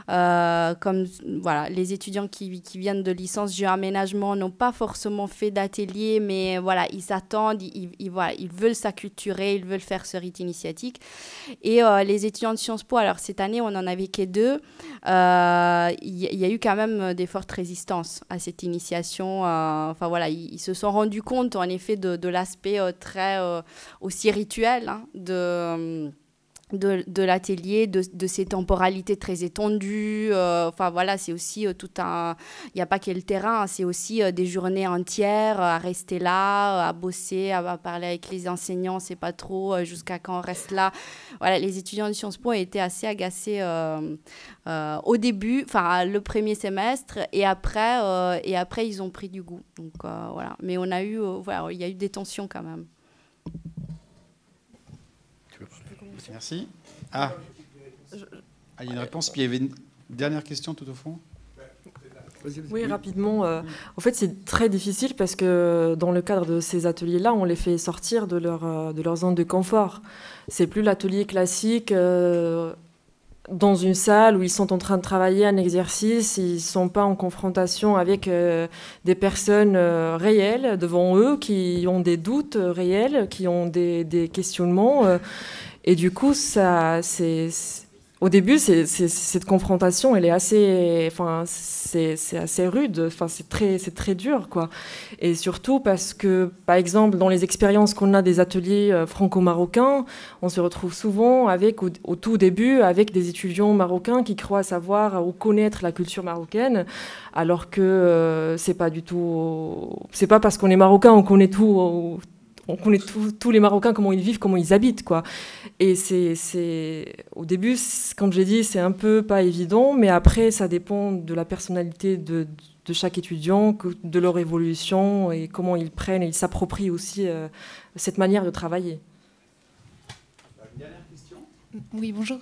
Comme voilà, les étudiants qui viennent de licence géoaménagement n'ont pas forcément fait d'atelier, mais voilà, ils s'attendent, ils veulent s'acculturer, ils veulent faire ce rite initiatique. Et les étudiants de Sciences Po, alors cette année on n'en avait que 2, il y a eu quand même des fortes résistances à cette initiation. Enfin voilà, ils se sont rendus compte en effet de l'aspect très aussi rituel, hein, de l'atelier, de ces temporalités très étendues. Enfin voilà, c'est aussi tout un... Il n'y a pas que le terrain, hein, c'est aussi des journées entières à rester là, à bosser, à parler avec les enseignants, c'est pas trop, jusqu'à quand on reste là. Voilà, les étudiants de Sciences Po ont été assez agacés au début, enfin le premier semestre, et après ils ont pris du goût. Donc voilà, mais on a eu, voilà, il y a eu des tensions quand même. Merci. Il y a une réponse, puis il y avait une dernière question tout au fond. Oui, rapidement. En fait, c'est très difficile parce que dans le cadre de ces ateliers-là, on les fait sortir de leur zone de confort. C'est plus l'atelier classique dans une salle où ils sont en train de travailler un exercice, ils ne sont pas en confrontation avec des personnes réelles devant eux, qui ont des doutes réels, qui ont des questionnements. Et du coup, au début, cette confrontation, elle est assez, c'est assez rude, c'est très dur, quoi. Et surtout parce que, par exemple, dans les expériences qu'on a des ateliers franco-marocains, on se retrouve souvent au tout début avec des étudiants marocains qui croient savoir ou connaître la culture marocaine, alors que c'est pas du tout, c'est pas parce qu'on est marocain on connaît tout. On connaît tous les Marocains, comment ils vivent, comment ils habitent, quoi. Et au début, comme j'ai dit, c'est un peu pas évident, mais après, ça dépend de la personnalité de chaque étudiant, de leur évolution et comment ils prennent et ils s'approprient aussi cette manière de travailler. Une dernière question ? Oui, bonjour.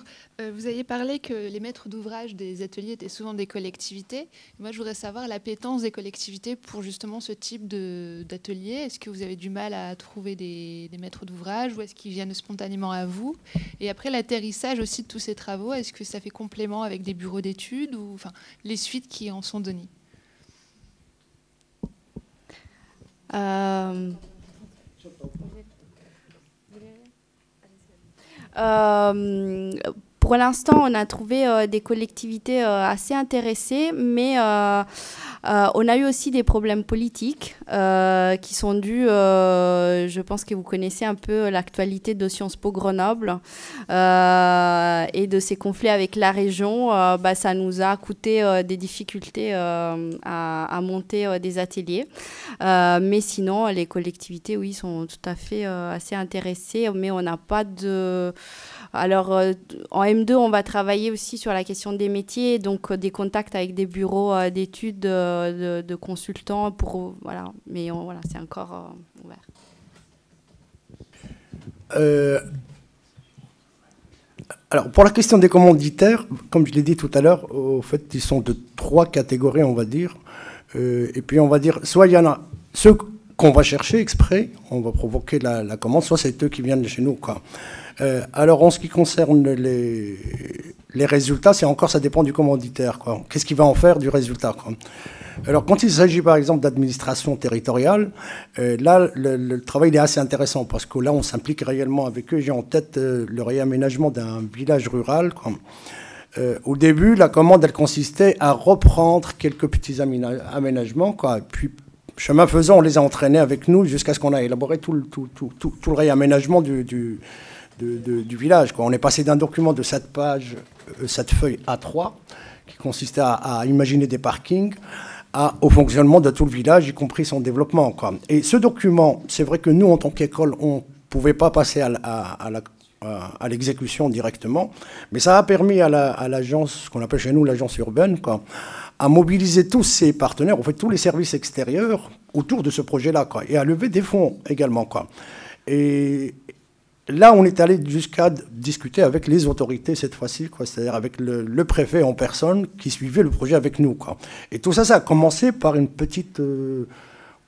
Vous aviez parlé que les maîtres d'ouvrage des ateliers étaient souvent des collectivités. Moi, je voudrais savoir l'appétence des collectivités pour justement ce type d'atelier. Est-ce que vous avez du mal à trouver des maîtres d'ouvrage ou est-ce qu'ils viennent spontanément à vous? Et après, l'atterrissage aussi de tous ces travaux, est-ce que ça fait complément avec des bureaux d'études ou les suites qui en sont données? Pour l'instant, on a trouvé des collectivités assez intéressées, mais on a eu aussi des problèmes politiques qui sont dus, je pense que vous connaissez un peu l'actualité de Sciences Po Grenoble et de ces conflits avec la région. Ça nous a coûté des difficultés à monter des ateliers. Mais sinon, les collectivités, oui, sont tout à fait assez intéressées, mais on n'a pas de... Alors, en M2, on va travailler aussi sur la question des métiers, donc des contacts avec des bureaux d'études de consultants, voilà. Mais voilà, c'est encore ouvert. Alors, pour la question des commanditaires, comme je l'ai dit tout à l'heure, au fait, ils sont de 3 catégories, on va dire. Et puis, on va dire, soit il y en a ceux qu'on va chercher exprès, on va provoquer la commande, soit c'est eux qui viennent de chez nous, quoi. Alors, en ce qui concerne les résultats, ça dépend du commanditaire, quoi. Qu'est-ce qu'il va en faire du résultat, quoi. Alors, quand il s'agit, par exemple, d'administration territoriale, là, le travail il est assez intéressant parce que là, on s'implique réellement avec eux. J'ai en tête le réaménagement d'un village rural, quoi. Au début, la commande, elle consistait à reprendre quelques petits aménagements, quoi. Puis, chemin faisant, on les a entraînés avec nous jusqu'à ce qu'on a élaboré tout le réaménagement du village, quoi. On est passé d'un document de 7 pages, 7 feuilles A3, qui consistait à imaginer des parkings, au fonctionnement de tout le village, y compris son développement, quoi. Et ce document, c'est vrai que nous, en tant qu'école, on ne pouvait pas passer à à l'exécution directement. Mais ça a permis à l'agence, ce qu'on appelle chez nous l'agence urbaine, quoi, à mobiliser tous ses partenaires, en fait tous les services extérieurs autour de ce projet-là, quoi, et à lever des fonds également, quoi. Et là, on est allé jusqu'à discuter avec les autorités cette fois-ci, quoi, c'est-à-dire avec le préfet en personne qui suivait le projet avec nous, quoi. Et tout ça, ça a commencé par une petite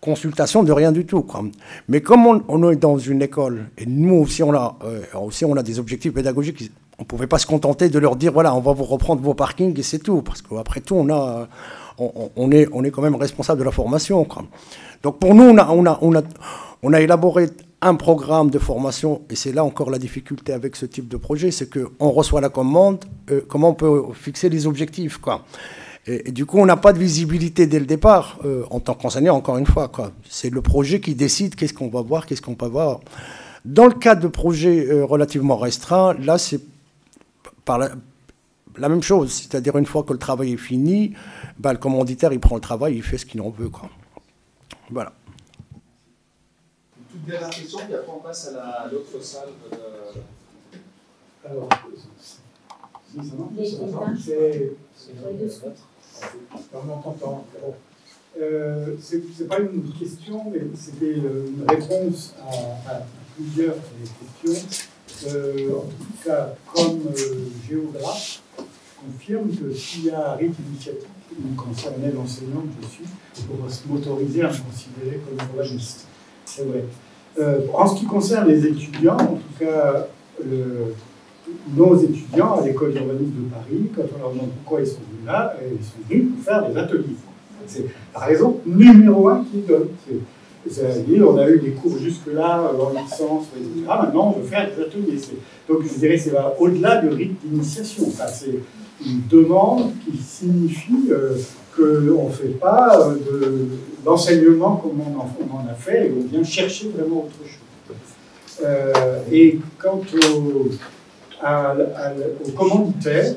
consultation de rien du tout, quoi. Mais comme on est dans une école, et nous aussi on a des objectifs pédagogiques, on ne pouvait pas se contenter de leur dire, voilà, on va vous reprendre vos parkings et c'est tout, parce qu'après tout, on est quand même responsable de la formation, quoi. Donc pour nous, on a élaboré un programme de formation, et c'est là encore la difficulté avec ce type de projet, c'est qu'on reçoit la commande, comment on peut fixer les objectifs, quoi. Et du coup, on n'a pas de visibilité dès le départ, en tant qu'enseignant, encore une fois, quoi. C'est le projet qui décide qu'est-ce qu'on va voir, qu'est-ce qu'on peut voir. Dans le cadre de projets relativement restreints, là, c'est par la même chose. C'est-à-dire, une fois que le travail est fini, bah, le commanditaire, il prend le travail, il fait ce qu'il en veut, quoi. Voilà. Toute dernière question, puis après on passe à l'autre salle. Alors, si ça marche, on m'entend. C'est pas une question, mais c'était une réponse à plusieurs questions. En tout cas, comme géographe, je confirme que s'il y a un rythme initiatique qui me concernait l'enseignant que je suis, pour m'autoriser à me considérer comme urbaniste. C'est vrai. En ce qui concerne les étudiants, en tout cas, nos étudiants à l'école d'urbanisme de Paris, quand on leur demande pourquoi ils sont venus là, ils sont venus pour faire des ateliers. C'est la raison numéro 1 qu'ils donnent. C'est-à-dire, on a eu des cours jusque-là, en licence, etc. Maintenant, on veut faire des ateliers. Donc, je dirais que c'est au-delà du rite d'initiation. Enfin, c'est une demande qui signifie qu'on ne fait pas d'enseignement comme on en a fait, et on vient chercher vraiment autre chose. Et quant au commanditaire,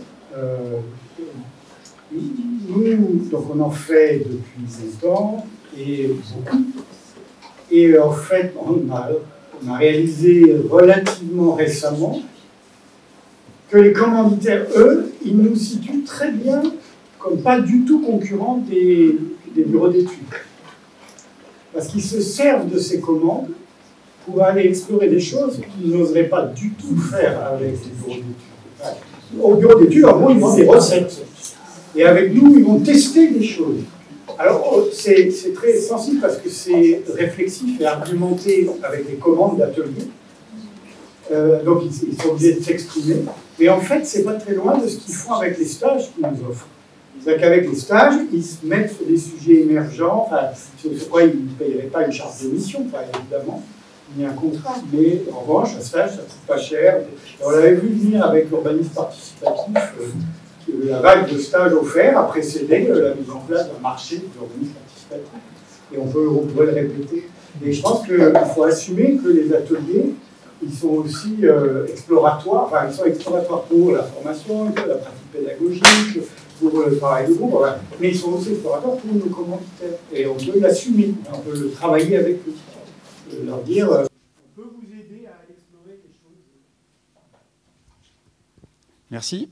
nous, donc on en fait depuis longtemps, et beaucoup. Et en fait, on a réalisé relativement récemment que les commanditaires, eux, ils nous situent très bien comme pas du tout concurrents des bureaux d'études. Parce qu'ils se servent de ces commandes pour aller explorer des choses qu'ils n'oseraient pas du tout faire avec les bureaux d'études. Au bureau d'études, en gros, ils vendent des recettes. Et avec nous, ils vont tester des choses. Alors, c'est très sensible parce que c'est réflexif et argumenté avec des commandes d'ateliers. Donc, ils sont obligés de s'exprimer. Mais en fait, c'est pas très loin de ce qu'ils font avec les stages qu'ils nous offrent. C'est-à-dire qu'avec les stages, ils se mettent sur des sujets émergents. Enfin, je crois qu'ils ne payeraient pas une charge de mission, évidemment, ni un contrat. Mais en revanche, un stage, ça ne coûte pas cher. Et on l'avait vu venir avec l'urbanisme participatif. La vague de stages offerts a précédé la mise en place d'un marché de l'urbanisme participatif. Et on pourrait le répéter. Et je pense qu'il faut assumer que les ateliers, ils sont aussi exploratoires. Enfin, ils sont exploratoires pour la formation, la pratique pédagogique, pour le travail de groupe, mais ils sont aussi exploratoires pour nos commanditaires. Et on peut l'assumer, on peut le travailler avec eux. Leur dire, on peut vous aider à explorer quelque chose. Merci.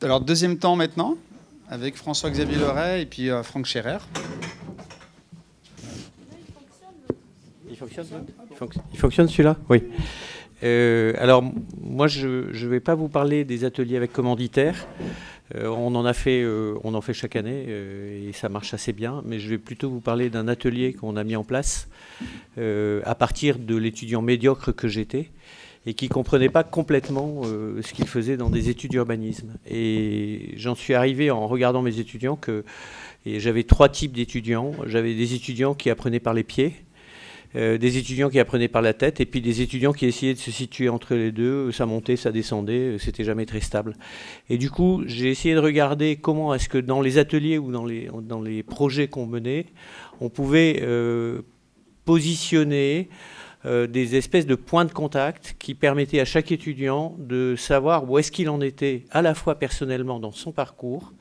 Alors, deuxième temps maintenant, avec François-Xavier Leray et puis Franck Scherer. Il fonctionne celui-là ? Oui. Alors, moi, je ne vais pas vous parler des ateliers avec commanditaires. On en fait chaque année et ça marche assez bien. Mais je vais plutôt vous parler d'un atelier qu'on a mis en place à partir de l'étudiant médiocre que j'étais et qui ne comprenait pas complètement ce qu'il faisait dans des études d'urbanisme. Et j'en suis arrivé en regardant mes étudiants et j'avais 3 types d'étudiants. J'avais des étudiants qui apprenaient par les pieds, des étudiants qui apprenaient par la tête, et puis des étudiants qui essayaient de se situer entre les deux. Ça montait, ça descendait, c'était jamais très stable. Et du coup, j'ai essayé de regarder comment est-ce que dans les ateliers ou dans les projets qu'on menait, on pouvait positionner des espèces de points de contact qui permettaient à chaque étudiant de savoir où est-ce qu'il en était, à la fois personnellement dans son parcours,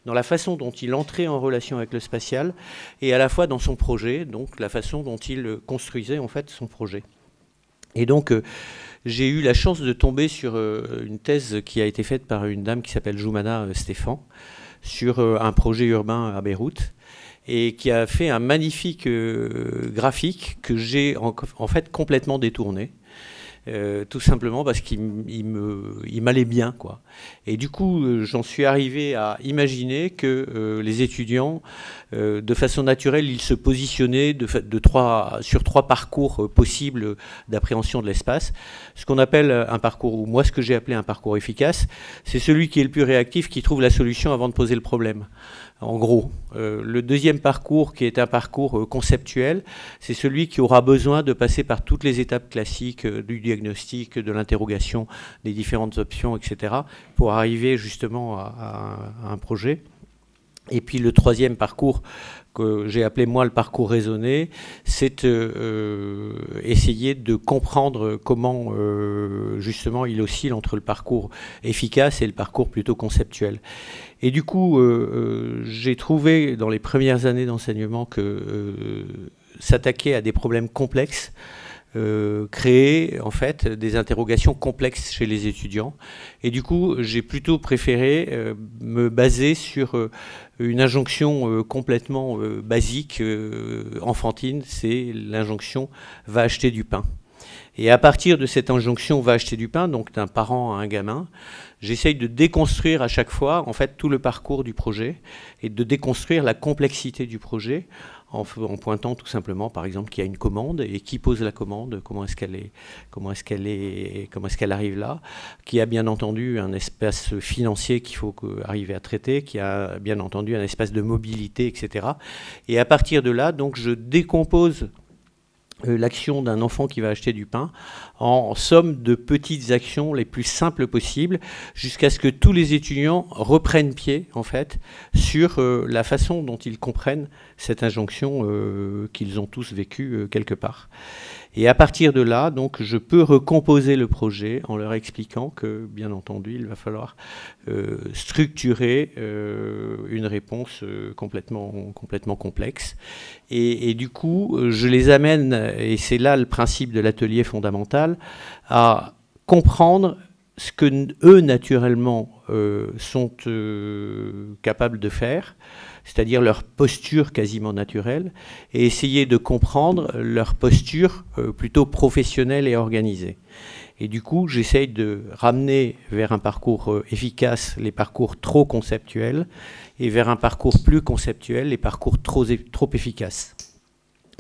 dans la façon dont il entrait en relation avec le spatial, et à la fois dans son projet, donc la façon dont il construisait en fait son projet. Et donc, j'ai eu la chance de tomber sur une thèse qui a été faite par une dame qui s'appelle Joumana Stéphan sur un projet urbain à Beyrouth et qui a fait un magnifique graphique que j'ai en fait complètement détourné. Tout simplement parce qu'il m'allait bien, quoi. Et du coup, j'en suis arrivé à imaginer que les étudiants, de façon naturelle, ils se positionnaient sur 3 parcours possibles d'appréhension de l'espace. Ce qu'on appelle un parcours, ou moi ce que j'ai appelé un parcours efficace, c'est celui qui est le plus réactif, qui trouve la solution avant de poser le problème. En gros, le deuxième parcours, qui est un parcours conceptuel, c'est celui qui aura besoin de passer par toutes les étapes classiques du diagnostic, de l'interrogation des différentes options, etc., pour arriver justement à un projet. Et puis le troisième parcours, que j'ai appelé moi le parcours raisonné, c'est essayer de comprendre comment justement il oscille entre le parcours efficace et le parcours plutôt conceptuel. Et du coup, j'ai trouvé dans les premières années d'enseignement que s'attaquer à des problèmes complexes créer en fait des interrogations complexes chez les étudiants. Et du coup, j'ai plutôt préféré me baser sur une injonction complètement basique, enfantine, c'est l'injonction « va acheter du pain ». Et à partir de cette injonction « va acheter du pain », donc d'un parent à un gamin, j'essaye de déconstruire à chaque fois en fait tout le parcours du projet et de déconstruire la complexité du projet en pointant tout simplement, par exemple, qu'il y a une commande et qui pose la commande, comment est-ce qu'elle arrive là, qu'il y a bien entendu un espace financier qu'il faut arriver à traiter, qu'il y a bien entendu un espace de mobilité, etc. Et à partir de là, donc, je décompose l'action d'un enfant qui va acheter du pain en somme de petites actions les plus simples possibles jusqu'à ce que tous les étudiants reprennent pied en fait sur la façon dont ils comprennent cette injonction qu'ils ont tous vécue quelque part. Et à partir de là, donc, je peux recomposer le projet en leur expliquant que, bien entendu, il va falloir structurer une réponse complètement complexe. Et du coup, je les amène, et c'est là le principe de l'atelier fondamental, à comprendre ce que eux, naturellement, sont capables de faire, c'est-à-dire leur posture quasiment naturelle, et essayer de comprendre leur posture plutôt professionnelle et organisée. Et du coup, j'essaye de ramener vers un parcours efficace les parcours trop conceptuels, et vers un parcours plus conceptuel les parcours trop efficaces.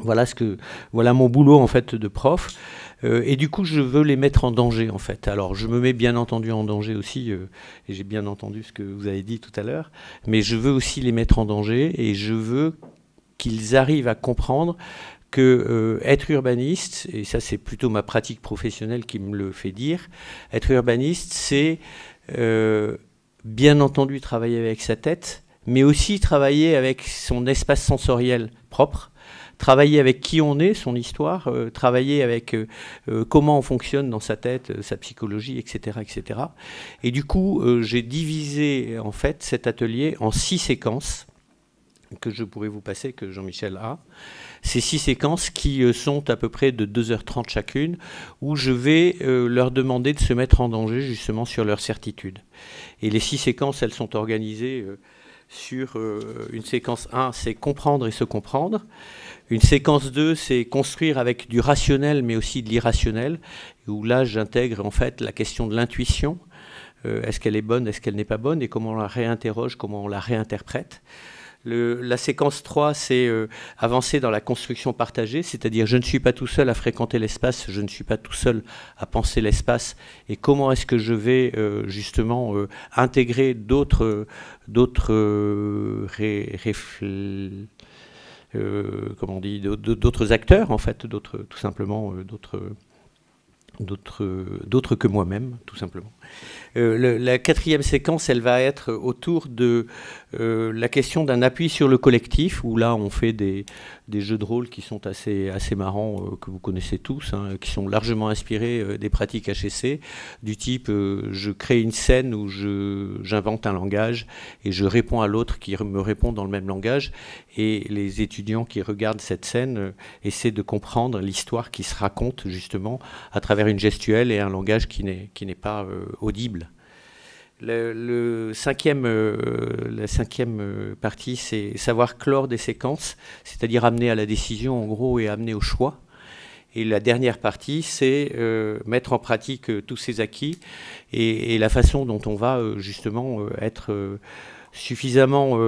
Voilà mon boulot en fait de prof. Et du coup, je veux les mettre en danger, en fait. Alors, je me mets bien entendu en danger aussi, et j'ai bien entendu ce que vous avez dit tout à l'heure, mais je veux aussi les mettre en danger, et je veux qu'ils arrivent à comprendre que être urbaniste, et ça c'est plutôt ma pratique professionnelle qui me le fait dire, être urbaniste, c'est bien entendu travailler avec sa tête, mais aussi travailler avec son espace sensoriel propre, travailler avec qui on est, son histoire, travailler avec comment on fonctionne dans sa tête, sa psychologie, etc., etc. Et du coup, j'ai divisé en fait cet atelier en 6 séquences que je pourrais vous passer, que Jean-Michel a. Ces 6 séquences qui sont à peu près de 2h30 chacune, où je vais leur demander de se mettre en danger justement sur leur certitude. Et les 6 séquences, elles sont organisées sur une séquence 1, c'est comprendre et se comprendre. Une séquence 2, c'est construire avec du rationnel, mais aussi de l'irrationnel, où là, j'intègre en fait la question de l'intuition. Est-ce qu'elle est bonne, est-ce qu'elle n'est pas bonne, et comment on la réinterroge, comment on la réinterprète. La séquence 3, c'est avancer dans la construction partagée, c'est-à-dire je ne suis pas tout seul à fréquenter l'espace, je ne suis pas tout seul à penser l'espace, et comment est-ce que je vais justement intégrer d'autres acteurs, en fait, tout simplement d'autres que moi-même, tout simplement. La 4e séquence, elle va être autour de la question d'un appui sur le collectif, où là, on fait des jeux de rôle qui sont assez marrants, que vous connaissez tous, hein, qui sont largement inspirés des pratiques HSC, du type je crée une scène où j'invente un langage et je réponds à l'autre qui me répond dans le même langage, et les étudiants qui regardent cette scène essaient de comprendre l'histoire qui se raconte justement à travers une gestuelle et un langage qui n'est pas audible. La cinquième partie, c'est savoir clore des séquences, c'est-à-dire amener à la décision en gros et amener au choix. Et la dernière partie, c'est mettre en pratique tous ces acquis et la façon dont on va justement être suffisamment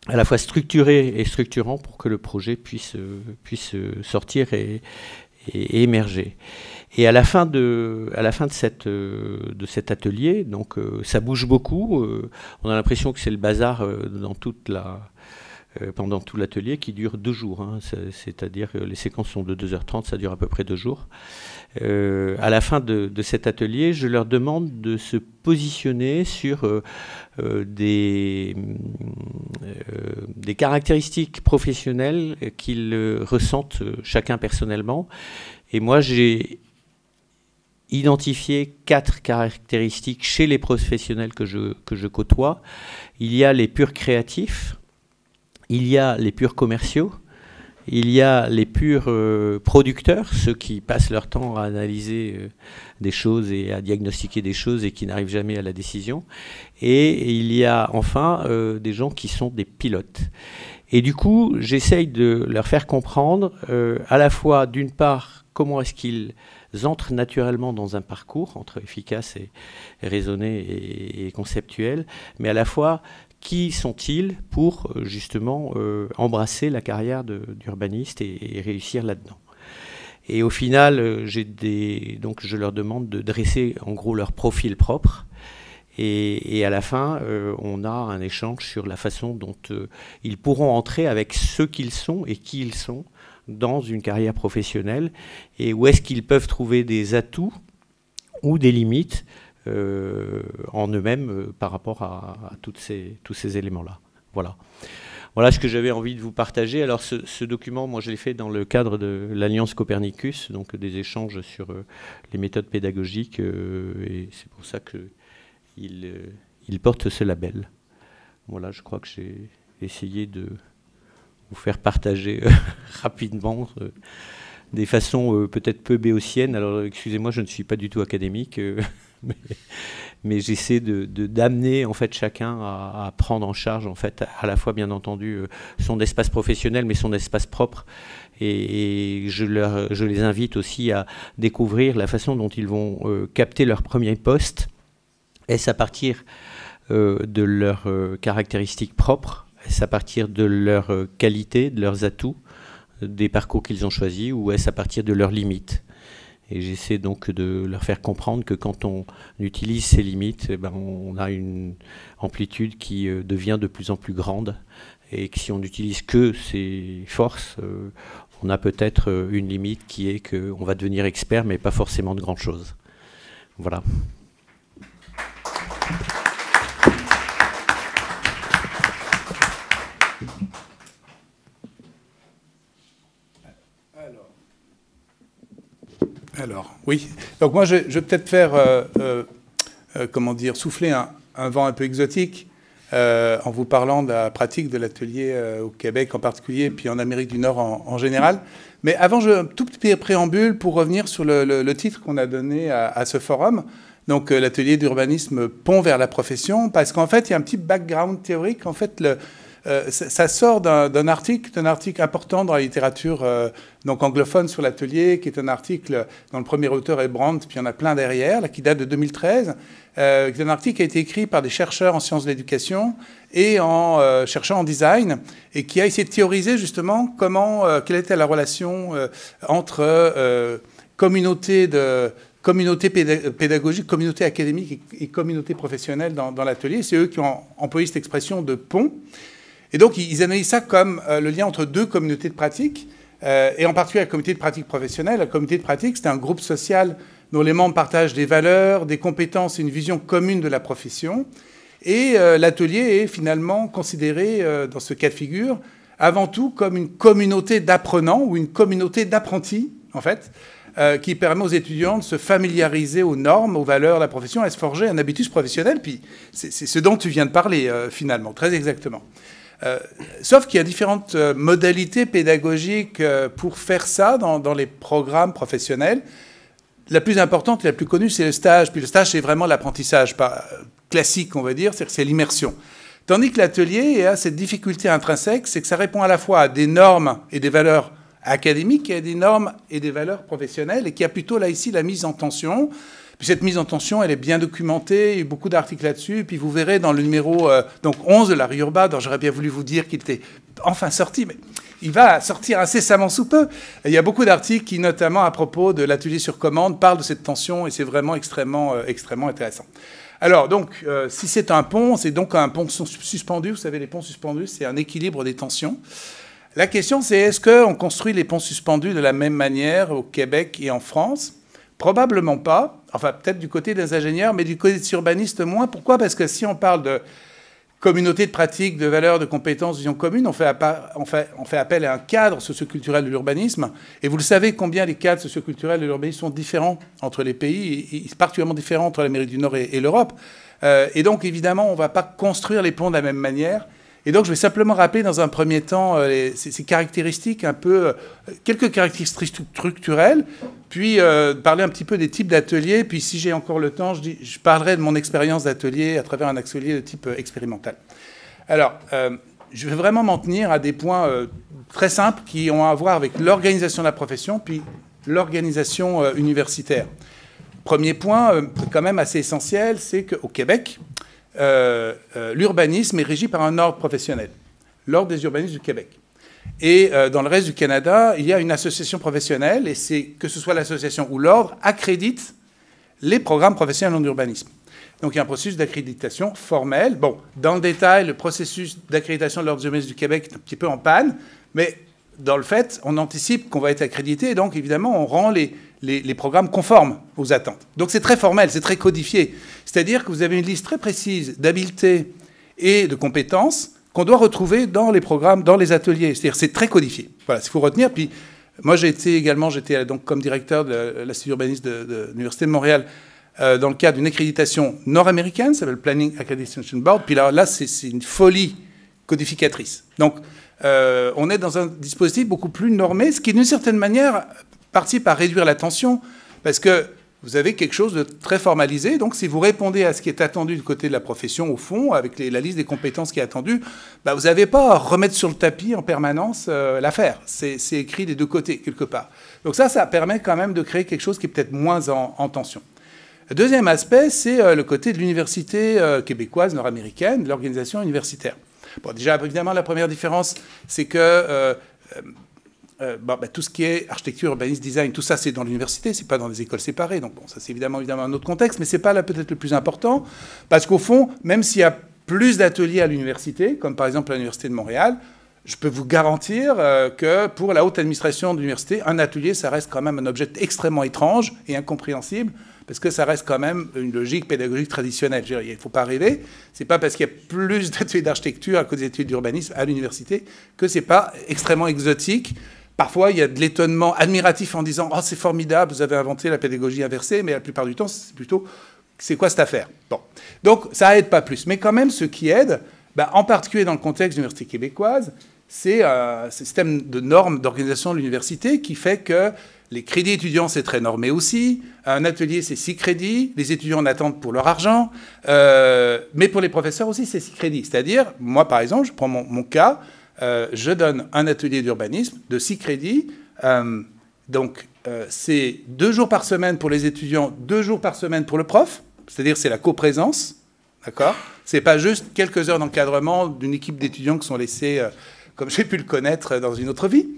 à la fois structuré et structurant pour que le projet puisse sortir et émerger. Et à la fin de cet atelier, donc ça bouge beaucoup. On a l'impression que c'est le bazar pendant tout l'atelier, qui dure 2 jours. Hein. C'est-à-dire que les séquences sont de 2h30, ça dure à peu près 2 jours. À la fin de cet atelier, je leur demande de se positionner sur des caractéristiques professionnelles qu'ils ressentent chacun personnellement. Et moi, j'ai identifié 4 caractéristiques chez les professionnels que je côtoie. Il y a les purs créatifs, il y a les purs commerciaux, il y a les purs producteurs, ceux qui passent leur temps à analyser des choses et à diagnostiquer des choses et qui n'arrivent jamais à la décision. Et il y a enfin des gens qui sont des pilotes. Et du coup, j'essaye de leur faire comprendre à la fois, d'une part, comment est-ce qu'ils entrent naturellement dans un parcours entre efficace et raisonné et conceptuel, mais à la fois, qui sont-ils pour justement embrasser la carrière d'urbaniste et réussir là-dedans. Et au final, donc je leur demande de dresser en gros leur profil propre. Et à la fin, on a un échange sur la façon dont ils pourront entrer avec ce qu'ils sont et qui ils sont dans une carrière professionnelle, et où est-ce qu'ils peuvent trouver des atouts ou des limites en eux-mêmes par rapport à tous ces éléments-là. Voilà. Voilà ce que j'avais envie de vous partager. Alors ce document, moi je l'ai fait dans le cadre de l'Alliance Copernicus, donc des échanges sur les méthodes pédagogiques, et c'est pour ça qu'il porte ce label. Voilà, je crois que j'ai essayé de vous faire partager rapidement des façons peut-être peu béotiennes. Alors excusez-moi, je ne suis pas du tout académique, mais j'essaie d'amener en fait chacun à prendre en charge en fait à la fois bien entendu son espace professionnel, mais son espace propre. Et je les invite aussi à découvrir la façon dont ils vont capter leur premier poste. Est-ce à partir de leurs caractéristiques propres? Est-ce à partir de leurs qualités, de leurs atouts, des parcours qu'ils ont choisis, ou est-ce à partir de leurs limites? Et j'essaie donc de leur faire comprendre que quand on utilise ces limites, eh ben on a une amplitude qui devient de plus en plus grande, et que si on n'utilise que ces forces, on a peut-être une limite qui est qu'on va devenir expert, mais pas forcément de grandes choses. Voilà. Alors, oui. Donc moi, je vais peut-être faire, comment dire, souffler un vent un peu exotique en vous parlant de la pratique de l'atelier au Québec en particulier, puis en Amérique du Nord en général. Mais avant, un tout petit préambule pour revenir sur le titre qu'on a donné à ce forum. Donc, l'atelier d'urbanisme pont vers la profession, parce qu'en fait, il y a un petit background théorique. En fait, ça sort d'un article important dans la littérature donc anglophone sur l'atelier, qui est un article dont le premier auteur est Brandt, puis il y en a plein derrière, là, qui date de 2013, qui est un article qui a été écrit par des chercheurs en sciences de l'éducation et en chercheurs en design, et qui a essayé de théoriser justement quelle était la relation entre communauté pédagogique, communauté académique et communauté professionnelle dans l'atelier. C'est eux qui ont employé cette expression de pont. Et donc, ils analysent ça comme le lien entre 2 communautés de pratique, et en particulier la communauté de pratique professionnelle. La communauté de pratique, c'est un groupe social dont les membres partagent des valeurs, des compétences et une vision commune de la profession. Et l'atelier est finalement considéré, dans ce cas de figure, avant tout comme une communauté d'apprenants ou une communauté d'apprentis, en fait, qui permet aux étudiants de se familiariser aux normes, aux valeurs de la profession, et se forger un habitus professionnel. Puis c'est ce dont tu viens de parler, finalement, très exactement. Sauf qu'il y a différentes modalités pédagogiques pour faire ça dans les programmes professionnels. La plus importante et la plus connue, c'est le stage. Puis le stage, c'est vraiment l'apprentissage classique, on va dire, c'est l'immersion. Tandis que l'atelier a cette difficulté intrinsèque, c'est que ça répond à la fois à des normes et des valeurs académiques et à des normes et des valeurs professionnelles, et qui a plutôt là ici la mise en tension. Puis cette mise en tension, elle est bien documentée, il y a beaucoup d'articles là-dessus. Puis vous verrez dans le numéro 11 de la Riurba, dont j'aurais bien voulu vous dire qu'il était enfin sorti, mais il va sortir incessamment sous peu. Et il y a beaucoup d'articles qui, notamment à propos de l'atelier sur commande, parlent de cette tension, et c'est vraiment extrêmement intéressant. Alors, donc, si c'est un pont, c'est donc un pont suspendu. Vous savez, les ponts suspendus, c'est un équilibre des tensions. La question, c'est est-ce qu'on construit les ponts suspendus de la même manière au Québec et en France? Probablement pas. Enfin, peut-être du côté des ingénieurs, mais du côté des urbanistes, moins. Pourquoi? Parce que si on parle de communauté de pratiques, de valeurs, de compétences, de vision commune, on fait appel à un cadre socioculturel de l'urbanisme. Et vous le savez combien les cadres socioculturels de l'urbanisme sont différents entre les pays, et particulièrement différents entre l'Amérique du Nord et l'Europe. Et donc, évidemment, on ne va pas construire les ponts de la même manière. Et donc, je vais simplement rappeler dans un premier temps ces caractéristiques quelques caractéristiques structurelles, puis parler un petit peu des types d'ateliers. Puis, si j'ai encore le temps, je parlerai de mon expérience d'atelier à travers un atelier de type expérimental. Alors, je vais vraiment m'en tenir à des points très simples qui ont à voir avec l'organisation de la profession, puis l'organisation universitaire. Premier point, quand même assez essentiel, c'est qu'au Québec, l'urbanisme est régi par un ordre professionnel, l'ordre des urbanistes du Québec. Et dans le reste du Canada, il y a une association professionnelle, et c'est que ce soit l'association ou l'ordre, accrédite les programmes professionnels en urbanisme. Donc il y a un processus d'accréditation formel. Bon, dans le détail, le processus d'accréditation de l'ordre des urbanistes du Québec est un petit peu en panne, mais dans le fait, on anticipe qu'on va être accrédité, et donc évidemment, on rend les programmes conformes aux attentes. Donc c'est très formel, c'est très codifié. C'est-à-dire que vous avez une liste très précise d'habiletés et de compétences qu'on doit retrouver dans les programmes, dans les ateliers. C'est-à-dire c'est très codifié. Voilà, il faut retenir. Puis moi, j'étais donc comme directeur de l'Institut urbaniste de l'Université de Montréal dans le cadre d'une accréditation nord-américaine, ça s'appelle Planning Accreditation Board. Puis là c'est une folie codificatrice. Donc on est dans un dispositif beaucoup plus normé, ce qui d'une certaine manière participe à réduire la tension, parce que vous avez quelque chose de très formalisé. Donc, si vous répondez à ce qui est attendu du côté de la profession, au fond, avec la liste des compétences qui est attendue, vous n'avez pas à remettre sur le tapis en permanence l'affaire. C'est écrit des deux côtés, quelque part. Donc ça permet quand même de créer quelque chose qui est peut-être moins en tension. Le deuxième aspect, c'est le côté de l'université québécoise, nord-américaine, l'organisation universitaire. Bon, déjà, évidemment, la première différence, c'est que tout ce qui est architecture, urbanisme, design, tout ça, c'est dans l'université, c'est pas dans des écoles séparées. Donc, bon, ça, c'est évidemment un autre contexte, mais c'est pas là peut-être le plus important, parce qu'au fond, même s'il y a plus d'ateliers à l'université, comme par exemple à l'Université de Montréal, je peux vous garantir que pour la haute administration de l'université, un atelier, ça reste quand même un objet extrêmement étrange et incompréhensible, parce que ça reste quand même une logique pédagogique traditionnelle. Je veux dire, il ne faut pas rêver. Ce n'est pas parce qu'il y a plus d'ateliers d'architecture à cause des études d'urbanisme à l'université que ce n'est pas extrêmement exotique. Parfois, il y a de l'étonnement admiratif en disant « Oh, c'est formidable, vous avez inventé la pédagogie inversée », mais la plupart du temps, c'est plutôt « C'est quoi cette affaire ?» Bon. Donc, ça aide pas plus. Mais quand même, ce qui aide, en particulier dans le contexte de l'université québécoise, c'est un système de normes d'organisation de l'université qui fait que les crédits étudiants, c'est très normé aussi. Un atelier, c'est 6 crédits. Les étudiants en attendent pour leur argent. Mais pour les professeurs aussi, c'est 6 crédits. C'est-à-dire, moi, par exemple, je prends mon cas, je donne un atelier d'urbanisme de 6 crédits. C'est 2 jours par semaine pour les étudiants, 2 jours par semaine pour le prof. C'est-à-dire, c'est la coprésence. D'accord ? C'est pas juste quelques heures d'encadrement d'une équipe d'étudiants qui sont laissés, comme j'ai pu le connaître, dans une autre vie.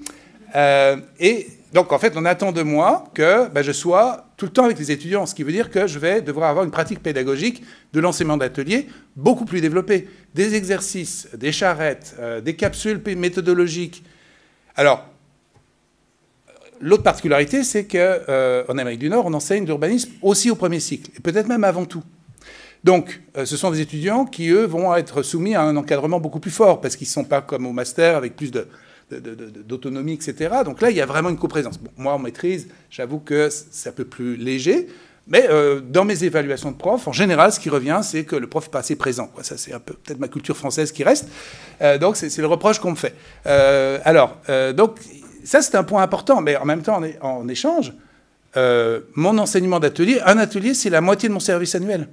Et donc, en fait, on attend de moi que je sois tout le temps avec les étudiants, ce qui veut dire que je vais devoir avoir une pratique pédagogique de l'enseignement d'atelier beaucoup plus développée. Des exercices, des charrettes, des capsules méthodologiques. Alors, l'autre particularité, c'est qu'en Amérique du Nord, on enseigne l'urbanisme aussi au premier cycle, et peut-être même avant tout. Donc, ce sont des étudiants qui, eux, vont être soumis à un encadrement beaucoup plus fort, parce qu'ils ne sont pas comme au master, avec plus d'autonomie, etc. Donc là, il y a vraiment une coprésence. Bon, moi, en maîtrise, j'avoue que c'est un peu plus léger, mais dans mes évaluations de prof, en général, ce qui revient, c'est que le prof n'est pas assez présent, quoi. Ça, c'est un peu peut-être ma culture française qui reste. Donc, c'est le reproche qu'on me fait. Donc, ça, c'est un point important, mais en même temps, en échange, mon enseignement d'atelier, un atelier, c'est la moitié de mon service annuel.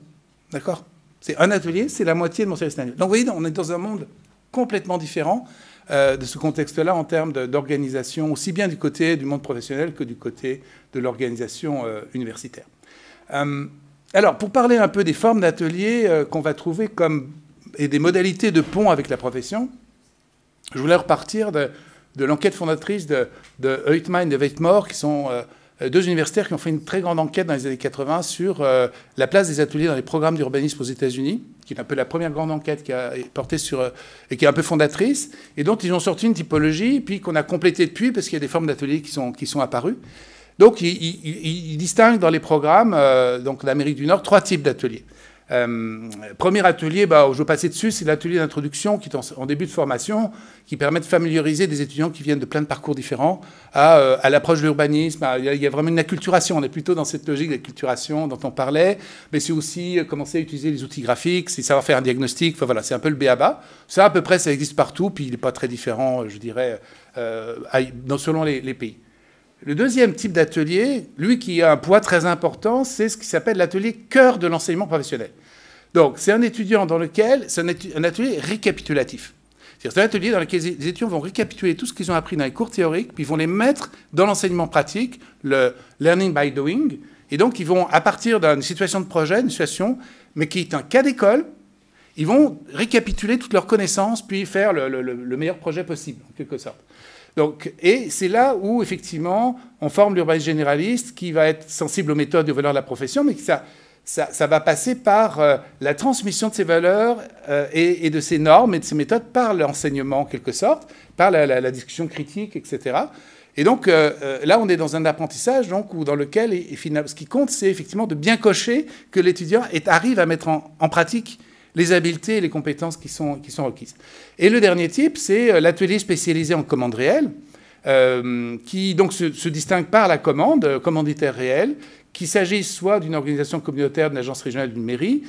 D'accord ? C'est un atelier, c'est la moitié de mon service annuel. Donc, vous voyez, on est dans un monde complètement différent de ce contexte-là en termes d'organisation, aussi bien du côté du monde professionnel que du côté de l'organisation universitaire. Alors, pour parler un peu des formes d'ateliers qu'on va trouver et des modalités de pont avec la profession, je voulais repartir de l'enquête fondatrice de Heutman et de Weitmore, qui sont deux universitaires qui ont fait une très grande enquête dans les années 80 sur la place des ateliers dans les programmes d'urbanisme aux États-Unis, qui est un peu la première grande enquête qui a porté sur et qui est un peu fondatrice, et dont ils ont sorti une typologie, puis qu'on a complétée depuis, parce qu'il y a des formes d'ateliers qui sont apparues. Donc, ils distinguent dans les programmes donc d'Amérique du Nord 3 types d'ateliers. Premier atelier, je vais passer dessus, c'est l'atelier d'introduction qui est en début de formation, qui permet de familiariser des étudiants qui viennent de plein de parcours différents à l'approche de l'urbanisme. Il y a vraiment une acculturation, on est plutôt dans cette logique d'acculturation dont on parlait, mais c'est aussi commencer à utiliser les outils graphiques, c'est savoir faire un diagnostic, enfin voilà, c'est un peu le b.a.-ba. Ça, à peu près, ça existe partout, puis il n'est pas très différent, je dirais, selon les pays. Le deuxième type d'atelier, lui qui a un poids très important, c'est ce qui s'appelle l'atelier cœur de l'enseignement professionnel. Donc, c'est un étudiant dans lequel, c'est un atelier récapitulatif. C'est un atelier dans lequel les étudiants vont récapituler tout ce qu'ils ont appris dans les cours théoriques, puis ils vont les mettre dans l'enseignement pratique, le learning by doing. Et donc, ils vont, à partir d'une situation de projet, une situation, mais qui est un cas d'école, ils vont récapituler toutes leurs connaissances, puis faire le meilleur projet possible, en quelque sorte. Donc, et c'est là où, effectivement, on forme l'urbaniste généraliste qui va être sensible aux méthodes et aux valeurs de la profession, mais ça va passer par la transmission de ces valeurs et de ces normes et de ces méthodes par l'enseignement, en quelque sorte, par la discussion critique, etc. Et donc, là, on est dans un apprentissage dans lequel, ce qui compte, c'est effectivement de bien cocher que l'étudiant arrive à mettre en pratique les habiletés et les compétences qui sont requises. Et le dernier type, c'est l'atelier spécialisé en commande réelle, qui donc se distingue par la commanditaire réelle, qu'il s'agisse soit d'une organisation communautaire, d'une agence régionale, d'une mairie,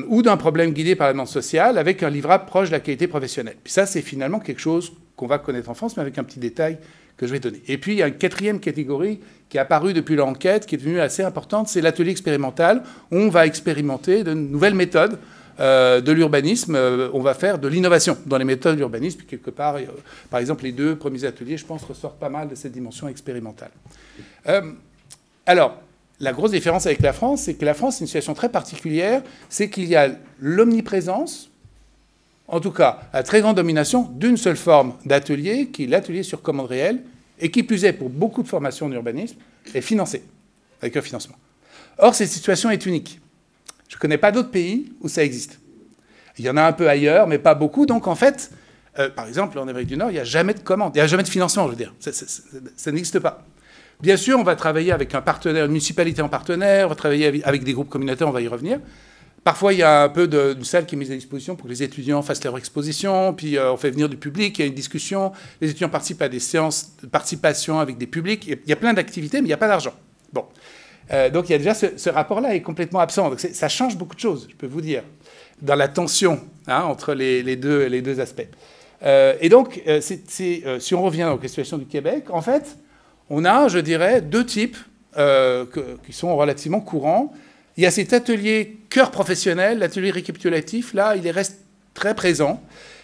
ou d'un problème guidé par la demande sociale, avec un livrable proche de la qualité professionnelle. Puis ça, c'est finalement quelque chose qu'on va connaître en France, mais avec un petit détail que je vais donner. Et puis, il y a une quatrième catégorie qui est apparue depuis l'enquête, qui est devenue assez importante, c'est l'atelier expérimental, où on va expérimenter de nouvelles méthodes de l'urbanisme. On va faire de l'innovation dans les méthodes de l'urbanisme. Puis quelque part, par exemple, les 2 premiers ateliers, je pense, ressortent pas mal de cette dimension expérimentale. Alors, la grosse différence avec la France, c'est que la France, c'est une situation très particulière, c'est qu'il y a l'omniprésence, en tout cas, la très grande domination d'une seule forme d'atelier, qui est l'atelier sur commande réelle, et qui plus est, pour beaucoup de formations en urbanisme, est financée, avec un financement. Or, cette situation est unique. Je ne connais pas d'autres pays où ça existe. Il y en a un peu ailleurs, mais pas beaucoup. Donc, en fait, par exemple, en Amérique du Nord, il n'y a jamais de commande, il n'y a jamais de financement, je veux dire. Ça n'existe pas. Bien sûr, on va travailler avec un partenaire, une municipalité en partenaire, on va travailler avec des groupes communautaires, on va y revenir. Parfois, il y a un peu d'une salle qui est mise à disposition pour que les étudiants fassent leur exposition, puis on fait venir du public, il y a une discussion, les étudiants participent à des séances de participation avec des publics, il y a plein d'activités, mais il n'y a pas d'argent. Bon. Donc il y a déjà ce rapport-là est complètement absent. Donc ça change beaucoup de choses, je peux vous dire, dans la tension entre les deux aspects. Et donc, si on revient aux situations du Québec, en fait, on a, je dirais, 2 types qui sont relativement courants. Il y a cet atelier cœur professionnel, l'atelier récapitulatif, là, il reste très présent.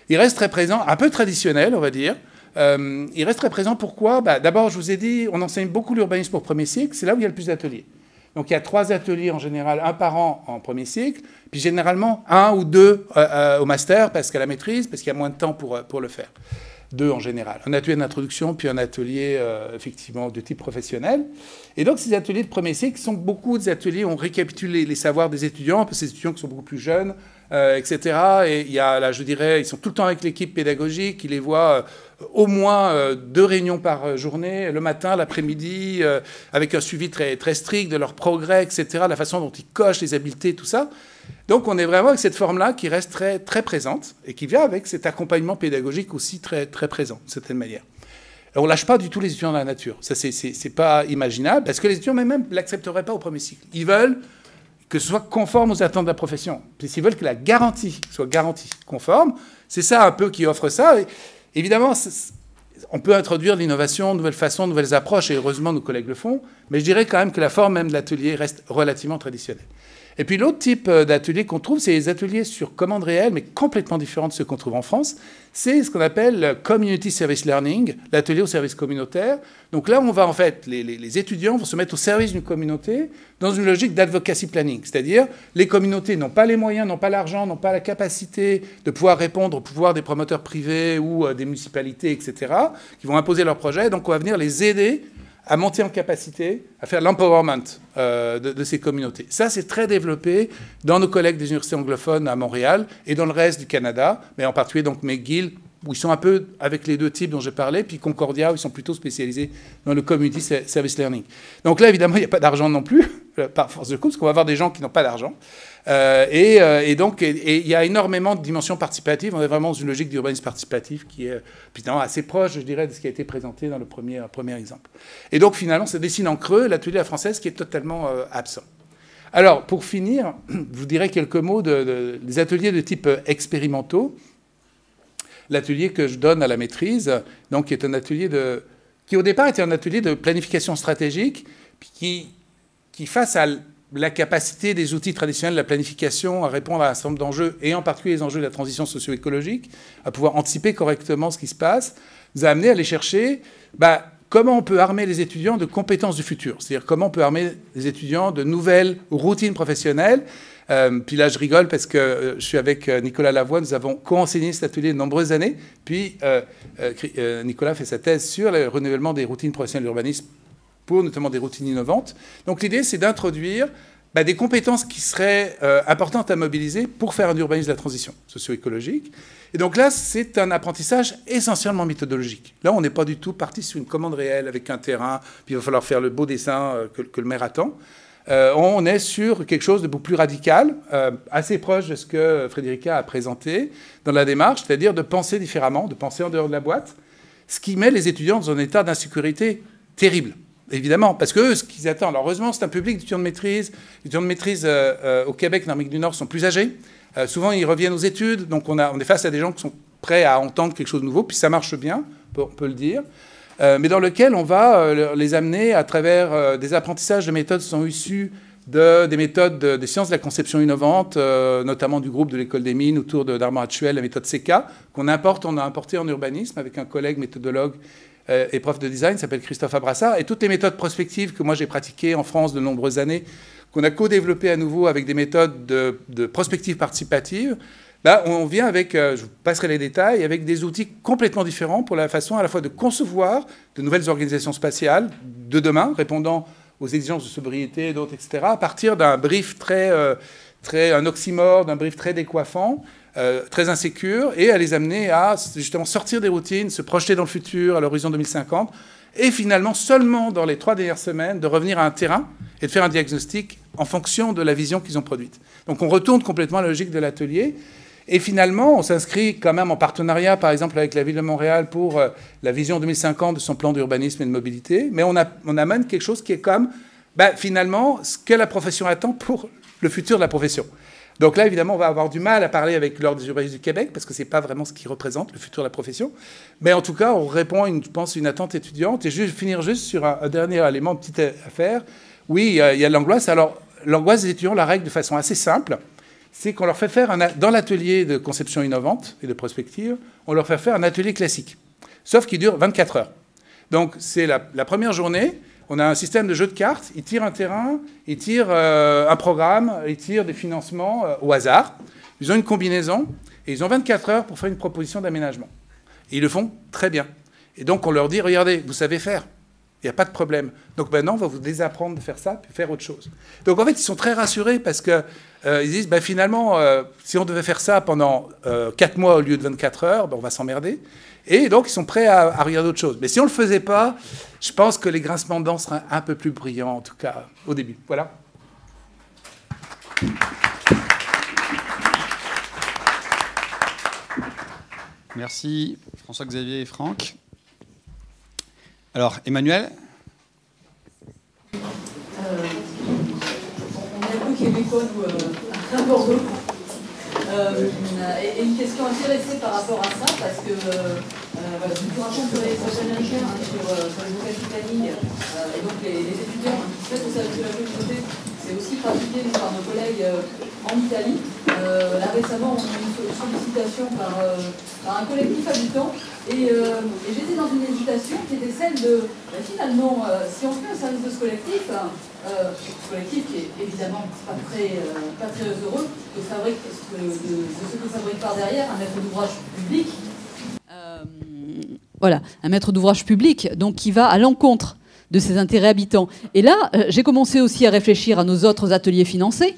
Il reste très présent, un peu traditionnel, on va dire. Il reste très présent, pourquoi ? D'abord, je vous ai dit, on enseigne beaucoup l'urbanisme au premier cycle, c'est là où il y a le plus d'ateliers. Donc il y a 3 ateliers en général, 1 par an en premier cycle, puis généralement 1 ou 2 au master, parce qu'à la maîtrise, parce qu'il y a moins de temps pour le faire. 2 en général. Un atelier d'introduction, puis un atelier effectivement de type professionnel. Et donc ces ateliers de premier cycle sont beaucoup des ateliers où on récapitule les savoirs des étudiants, parce que ces étudiants qui sont beaucoup plus jeunes, etc. Et il y a, là, je dirais, ils sont tout le temps avec l'équipe pédagogique, ils les voient au moins 2 réunions par journée, le matin, l'après-midi, avec un suivi très, très strict de leur progrès, etc., la façon dont ils cochent les habiletés, tout ça. Donc on est vraiment avec cette forme-là qui reste très, très présente et qui vient avec cet accompagnement pédagogique aussi très, très présent, d'une certaine manière. On ne lâche pas du tout les étudiants dans la nature. Ça, c'est pas imaginable, parce que les étudiants même ne l'accepteraient pas au premier cycle. Ils veulent que ce soit conforme aux attentes de la profession. Ils veulent que la garantie soit garantie conforme. C'est ça un peu qui offre ça. Et évidemment, on peut introduire de l'innovation, de nouvelles façons, de nouvelles approches, et heureusement nos collègues le font, mais je dirais quand même que la forme même de l'atelier reste relativement traditionnelle. Et puis l'autre type d'atelier qu'on trouve, c'est les ateliers sur commande réelle, mais complètement différents de ceux qu'on trouve en France. C'est ce qu'on appelle le Community Service Learning, l'atelier au service communautaire. Donc là, on va en fait, les étudiants vont se mettre au service d'une communauté dans une logique d'advocacy planning. C'est-à-dire, les communautés n'ont pas les moyens, n'ont pas l'argent, n'ont pas la capacité de pouvoir répondre au pouvoir des promoteurs privés ou des municipalités, etc., qui vont imposer leurs projets. Donc on va venir les aider à monter en capacité, à faire l'empowerment de ces communautés. Ça, c'est très développé dans nos collègues des universités anglophones à Montréal et dans le reste du Canada, mais en particulier donc McGill, où ils sont un peu avec les 2 types dont j'ai parlé, puis Concordia, où ils sont plutôt spécialisés dans le Community Service Learning. Donc là, évidemment, il n'y a pas d'argent non plus, par force de coup, parce qu'on va avoir des gens qui n'ont pas d'argent. Et donc, il y a énormément de dimensions participatives. On est vraiment dans une logique d'urbanisme participatif qui est finalement assez proche, je dirais, de ce qui a été présenté dans le premier exemple. Et donc, finalement, se dessine en creux l'atelier à la française qui est totalement absent. Alors, pour finir, je vous dirai quelques mots des ateliers de type expérimentaux. L'atelier que je donne à la maîtrise, donc, qui est un atelier qui au départ était un atelier de planification stratégique, qui face à la capacité des outils traditionnels de la planification à répondre à un certain nombre d'enjeux, et en particulier les enjeux de la transition socio-écologique, à pouvoir anticiper correctement ce qui se passe, nous a amené à aller chercher comment on peut armer les étudiants de compétences du futur. C'est-à-dire comment on peut armer les étudiants de nouvelles routines professionnelles. Puis là, je rigole parce que je suis avec Nicolas Lavoie, nous avons co-enseigné cet atelier de nombreuses années. Puis Nicolas fait sa thèse sur le renouvellement des routines professionnelles de l'urbanisme, pour notamment des routines innovantes. Donc l'idée, c'est d'introduire des compétences qui seraient importantes à mobiliser pour faire un urbanisme de la transition socio-écologique. Et donc là, c'est un apprentissage essentiellement méthodologique. Là, on n'est pas du tout parti sur une commande réelle avec un terrain, puis il va falloir faire le beau dessin que le maire attend. On est sur quelque chose de beaucoup plus radical, assez proche de ce que Frédérica a présenté dans la démarche, c'est-à-dire de penser différemment, de penser en dehors de la boîte, ce qui met les étudiants dans un état d'insécurité terrible. Évidemment, parce que ce qu'ils attendent, alors heureusement, c'est un public d'étudiants de maîtrise. Les étudiants de maîtrise au Québec, en Amérique du Nord, sont plus âgés. Souvent, ils reviennent aux études. Donc, on est face à des gens qui sont prêts à entendre quelque chose de nouveau. Puis ça marche bien, on peut le dire. Mais dans lequel on va les amener à travers des apprentissages de méthodes qui sont issues des méthodes des sciences de la conception innovante, notamment du groupe de l'École des Mines autour d'Armand Hatchuel, la méthode CK, on a importé en urbanisme avec un collègue méthodologue et prof de design, s'appelle Christophe Abrassard, et toutes les méthodes prospectives que moi j'ai pratiquées en France de nombreuses années, qu'on a co-développées à nouveau avec des méthodes de prospective participative, là on vient avec, je vous passerai les détails, avec des outils complètement différents pour la façon à la fois de concevoir de nouvelles organisations spatiales de demain, répondant aux exigences de sobriété et d'autres, etc., à partir d'un brief un oxymore, d'un brief très décoiffant, très insécure, et à les amener à justement sortir des routines, se projeter dans le futur, à l'horizon 2050, et finalement, seulement dans les 3 dernières semaines, de revenir à un terrain et de faire un diagnostic en fonction de la vision qu'ils ont produite. Donc on retourne complètement à la logique de l'atelier, et finalement, on s'inscrit quand même en partenariat, par exemple, avec la Ville de Montréal pour la vision 2050 de son plan d'urbanisme et de mobilité, mais on amène quelque chose qui est comme, finalement, ce que la profession attend pour le futur de la profession. Donc là, évidemment, on va avoir du mal à parler avec l'Ordre des urbanistes du Québec, parce que ce n'est pas vraiment ce qui représente le futur de la profession. Mais en tout cas, on répond, je pense, à une attente étudiante. Et je vais finir juste sur un dernier élément, une petite affaire. Oui, il y a l'angoisse. Alors, l'angoisse des étudiants, la règle de façon assez simple, c'est qu'on leur fait faire, dans l'atelier de conception innovante et de prospective, on leur fait faire un atelier classique, sauf qu'il dure 24 heures. Donc, c'est la première journée. On a un système de jeu de cartes, ils tirent un terrain, ils tirent un programme, ils tirent des financements au hasard. Ils ont une combinaison et ils ont 24 heures pour faire une proposition d'aménagement. Et ils le font très bien. Et donc on leur dit, regardez, vous savez faire. Il n'y a pas de problème. Donc maintenant, on va vous désapprendre de faire ça, puis faire autre chose. Donc en fait, ils sont très rassurés parce que ils disent, finalement, si on devait faire ça pendant 4 mois au lieu de 24 heures, on va s'emmerder. Et donc, ils sont prêts à regarder autre chose. Mais si on ne le faisait pas, je pense que les grincements de dents seraient un peu plus bruyants, en tout cas, au début. Voilà. Merci François-Xavier et Franck. Alors, Emmanuel. On est un peu québécois, nous, à Bordeaux. Et une question intéressée par rapport à ça, parce que je vous raconte sur les Américains, sur les vocations planning, et donc les étudiants qui se mettent au service de la communauté, c'est aussi pratiqué par nos collègues en Italie. Là récemment, on a eu une sollicitation par un collectif habitant, et j'étais dans une hésitation qui était celle de, finalement, si on fait un service de ce collectif qui est évidemment pas très heureux de ce que fabrique par derrière un maître d'ouvrage public. Voilà, un maître d'ouvrage public, donc qui va à l'encontre de ses intérêts habitants. Et là, j'ai commencé aussi à réfléchir à nos autres ateliers financés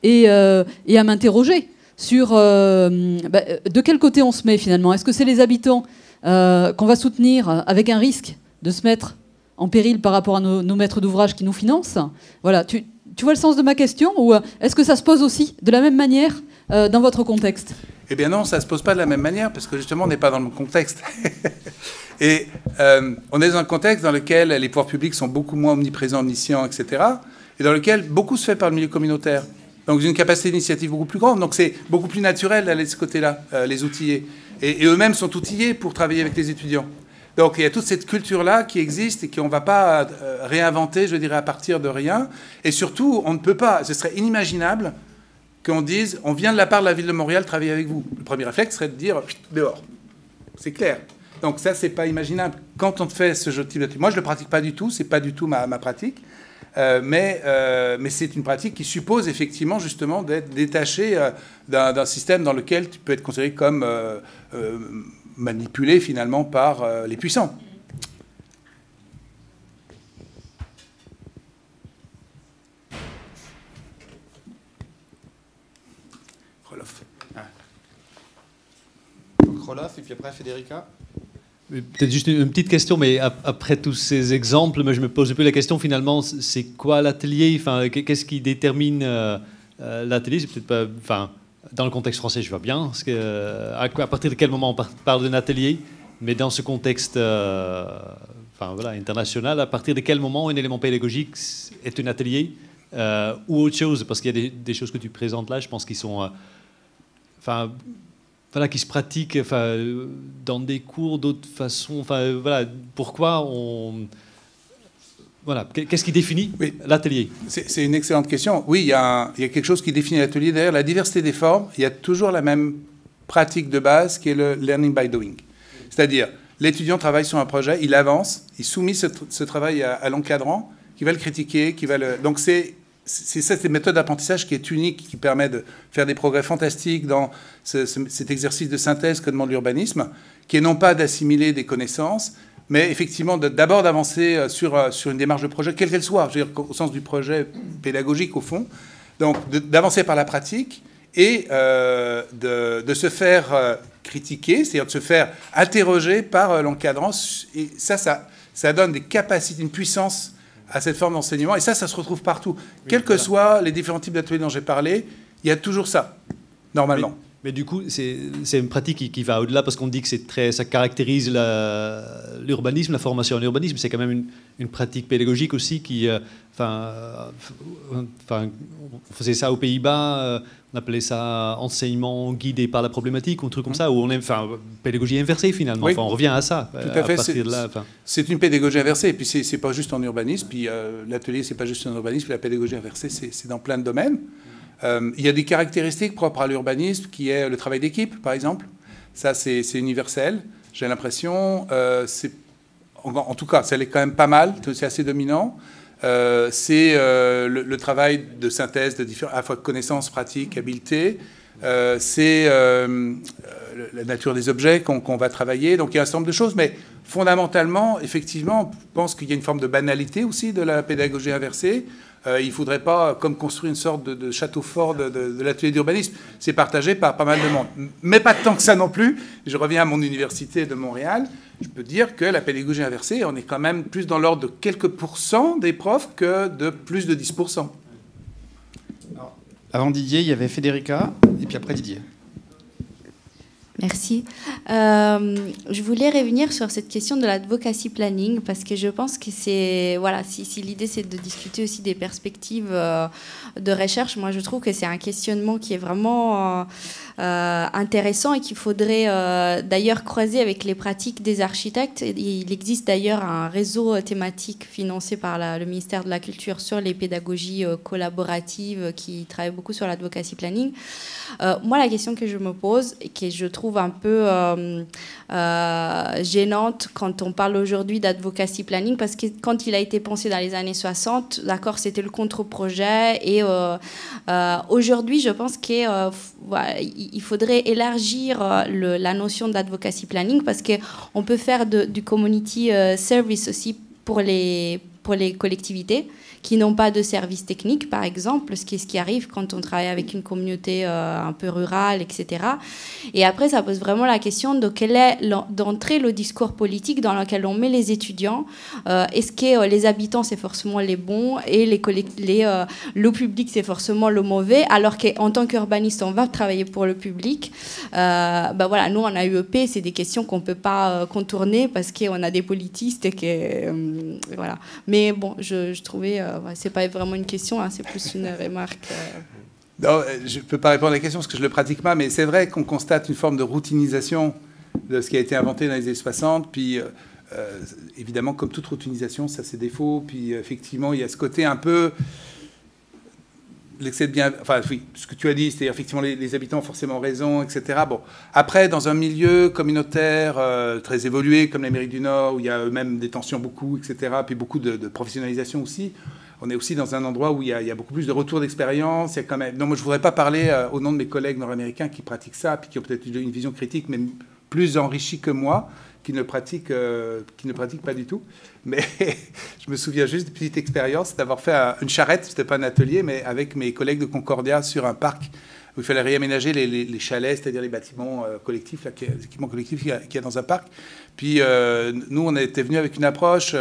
et à m'interroger sur de quel côté on se met finalement. Est-ce que c'est les habitants qu'on va soutenir avec un risque de se mettre en péril par rapport à nos maîtres d'ouvrage qui nous financent? Voilà, tu vois le sens de ma question, ou est-ce que ça se pose aussi de la même manière dans votre contexte? Eh bien non, ça ne se pose pas de la même manière, parce que justement, on n'est pas dans le même contexte. Et on est dans un contexte dans lequel les pouvoirs publics sont beaucoup moins omniprésents, omniscients, etc., et dans lequel beaucoup se fait par le milieu communautaire. Donc, une capacité d'initiative beaucoup plus grande. Donc, c'est beaucoup plus naturel d'aller de ce côté-là, les outiller. Et eux-mêmes sont outillés pour travailler avec les étudiants. Donc, il y a toute cette culture-là qui existe et qu'on ne va pas réinventer, je dirais, à partir de rien. Et surtout, on ne peut pas, ce serait inimaginable qu'on dise, on vient de la part de la ville de Montréal travailler avec vous. Le premier réflexe serait de dire, dehors. C'est clair. Donc ça, c'est pas imaginable. Quand on fait ce type de... Moi, je ne le pratique pas du tout, c'est pas du tout ma pratique. Mais c'est une pratique qui suppose effectivement, justement, d'être détaché d'un système dans lequel tu peux être considéré comme manipulé, finalement, par les puissants. Roloff. Donc Roloff, et puis après Federica. Peut-être juste une petite question, mais après tous ces exemples, je me pose un peu la question finalement, c'est quoi l'atelier? Enfin, qu'est-ce qui détermine l'atelier? C'est peut-être pas, enfin, dans le contexte français, je vois bien, parce que, à partir de quel moment on parle d'un atelier, mais dans ce contexte, enfin voilà, international, à partir de quel moment un élément pédagogique est un atelier ou autre chose? Parce qu'il y a des choses que tu présentes là, je pense qu'ils sont, enfin. Voilà, qui se pratiquent dans des cours d'autres façons. Enfin, voilà, pourquoi on... Voilà, qu'est-ce qui définit l'atelier? C'est une excellente question. Oui, il y a quelque chose qui définit l'atelier. D'ailleurs, la diversité des formes, il y a toujours la même pratique de base qui est le learning by doing. C'est-à-dire, l'étudiant travaille sur un projet, il avance, il soumet ce travail à l'encadrant, qui va le critiquer, qui va le... Donc c'est cette méthode d'apprentissage qui est unique, qui permet de faire des progrès fantastiques dans cet exercice de synthèse que demande l'urbanisme, qui est non pas d'assimiler des connaissances, mais effectivement d'abord d'avancer sur une démarche de projet, quelle qu'elle soit, je veux dire, au sens du projet pédagogique au fond, donc d'avancer par la pratique et de se faire critiquer, c'est-à-dire de se faire interroger par l'encadrant, et ça donne des capacités, une puissance à cette forme d'enseignement. Et ça se retrouve partout. Quels que soient les différents types d'ateliers dont j'ai parlé, il y a toujours ça, normalement. Mais du coup, c'est une pratique qui va au-delà, parce qu'on dit que ça caractérise l'urbanisme, la formation en urbanisme. C'est quand même une pratique pédagogique aussi qui... on faisait ça aux Pays-Bas, on appelait ça enseignement guidé par la problématique, ou un truc comme ça, où on aime, pédagogie inversée finalement. Oui. On revient à ça. Tout à fait. C'est une pédagogie inversée, et puis c'est pas juste en urbanisme, puis l'atelier c'est pas juste en urbanisme, la pédagogie inversée c'est dans plein de domaines. Il y a des caractéristiques propres à l'urbanisme, qui est le travail d'équipe, par exemple. Ça, c'est universel, j'ai l'impression. En tout cas, ça l'est quand même pas mal, c'est assez dominant. C'est le travail de synthèse, à la fois connaissances, pratiques, habiletés. c'est la nature des objets qu'on va travailler. Donc il y a un certain nombre de choses, mais fondamentalement, effectivement, je pense qu'il y a une forme de banalité aussi de la pédagogie inversée. Il ne faudrait pas, comme construire une sorte de château fort de l'atelier d'urbanisme. C'est partagé par pas mal de monde. Mais pas tant que ça non plus. Je reviens à mon université de Montréal. Je peux dire que la pédagogie inversée, on est quand même plus dans l'ordre de quelques pourcents des profs que de plus de 10%. Alors, avant Didier, il y avait Federica, et puis après Didier. Merci. Je voulais revenir sur cette question de l'advocacy planning parce que je pense que c'est voilà, si l'idée c'est de discuter aussi des perspectives de recherche, moi je trouve que c'est un questionnement qui est vraiment intéressant et qu'il faudrait d'ailleurs croiser avec les pratiques des architectes. Il existe d'ailleurs un réseau thématique financé par le ministère de la Culture sur les pédagogies collaboratives qui travaille beaucoup sur l'advocacy planning. Moi, la question que je me pose et que je trouve un peu gênante quand on parle aujourd'hui d'advocacy planning, parce que quand il a été pensé dans les années 60, d'accord, c'était le contre-projet, et aujourd'hui, je pense qu'il faudrait élargir la notion d'advocacy planning, parce qu'on peut faire du community service aussi pour les collectivités qui n'ont pas de services techniques, par exemple, ce qui arrive quand on travaille avec une communauté un peu rurale, etc. Et après, ça pose vraiment la question de quel est d'entrer le discours politique dans lequel on met les étudiants. Est-ce que les habitants, c'est forcément les bons et le public, c'est forcément le mauvais, alors qu'en tant qu'urbaniste, on va travailler pour le public. Voilà, nous, en AUEP, c'est des questions qu'on ne peut pas contourner parce qu'on a des politistes et que... voilà. Mais bon, je trouvais... c'est pas vraiment une question, hein, c'est plus une remarque. Non, je ne peux pas répondre à la question parce que je ne le pratique pas, mais c'est vrai qu'on constate une forme de routinisation de ce qui a été inventé dans les années 60. Puis, évidemment, comme toute routinisation, ça a ses défauts. Puis, effectivement, il y a ce côté un peu... l'excès de bien... Enfin, oui, ce que tu as dit, c'est-à-dire, effectivement, les habitants ont forcément raison, etc. Bon. Après, dans un milieu communautaire très évolué, comme l'Amérique du Nord, où il y a eux-mêmes des tensions beaucoup, etc., puis beaucoup de professionnalisation aussi, on est aussi dans un endroit où il y a beaucoup plus de retours d'expérience. Il y a quand même... Non, moi, je ne voudrais pas parler au nom de mes collègues nord-américains qui pratiquent ça, puis qui ont peut-être une vision critique, mais plus enrichie que moi, qui ne pratiquent pas du tout. Mais je me souviens juste d'une petite expérience d'avoir fait une charrette, ce n'était pas un atelier, mais avec mes collègues de Concordia sur un parc où il fallait réaménager les chalets, c'est-à-dire les bâtiments collectifs, les équipements collectifs qu'il y a dans un parc. Puis nous, on était venus avec une approche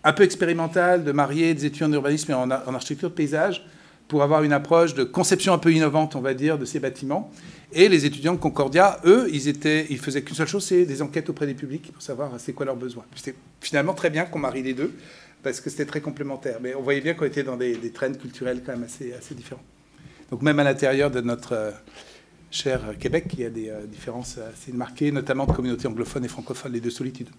un peu expérimentale de marier des étudiants en urbanisme et en architecture de paysage pour avoir une approche de conception un peu innovante, on va dire, de ces bâtiments. Et les étudiants de Concordia, eux, ils faisaient qu'une seule chose, c'est des enquêtes auprès des publics pour savoir c'est quoi leurs besoins. C'était finalement très bien qu'on marie les deux, parce que c'était très complémentaire. Mais on voyait bien qu'on était dans des trends culturels quand même assez différents. Donc même à l'intérieur de notre cher Québec, il y a des différences assez marquées, notamment de communautés anglophones et francophones, les deux solitudes.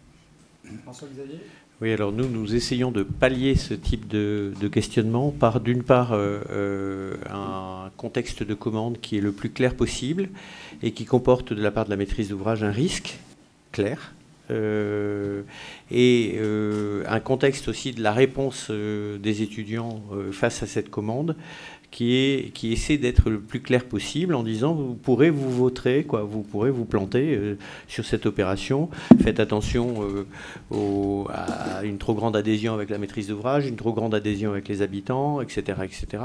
François-Xavier ? Oui, alors nous essayons de pallier ce type de questionnement par, d'une part, un contexte de commande qui est le plus clair possible et qui comporte de la part de la maîtrise d'ouvrage un risque clair et un contexte aussi de la réponse des étudiants face à cette commande qui essaie d'être le plus clair possible en disant vous pourrez vous vautrer, quoi, vous pourrez vous planter sur cette opération. Faites attention à une trop grande adhésion avec la maîtrise d'ouvrage, une trop grande adhésion avec les habitants, etc. etc.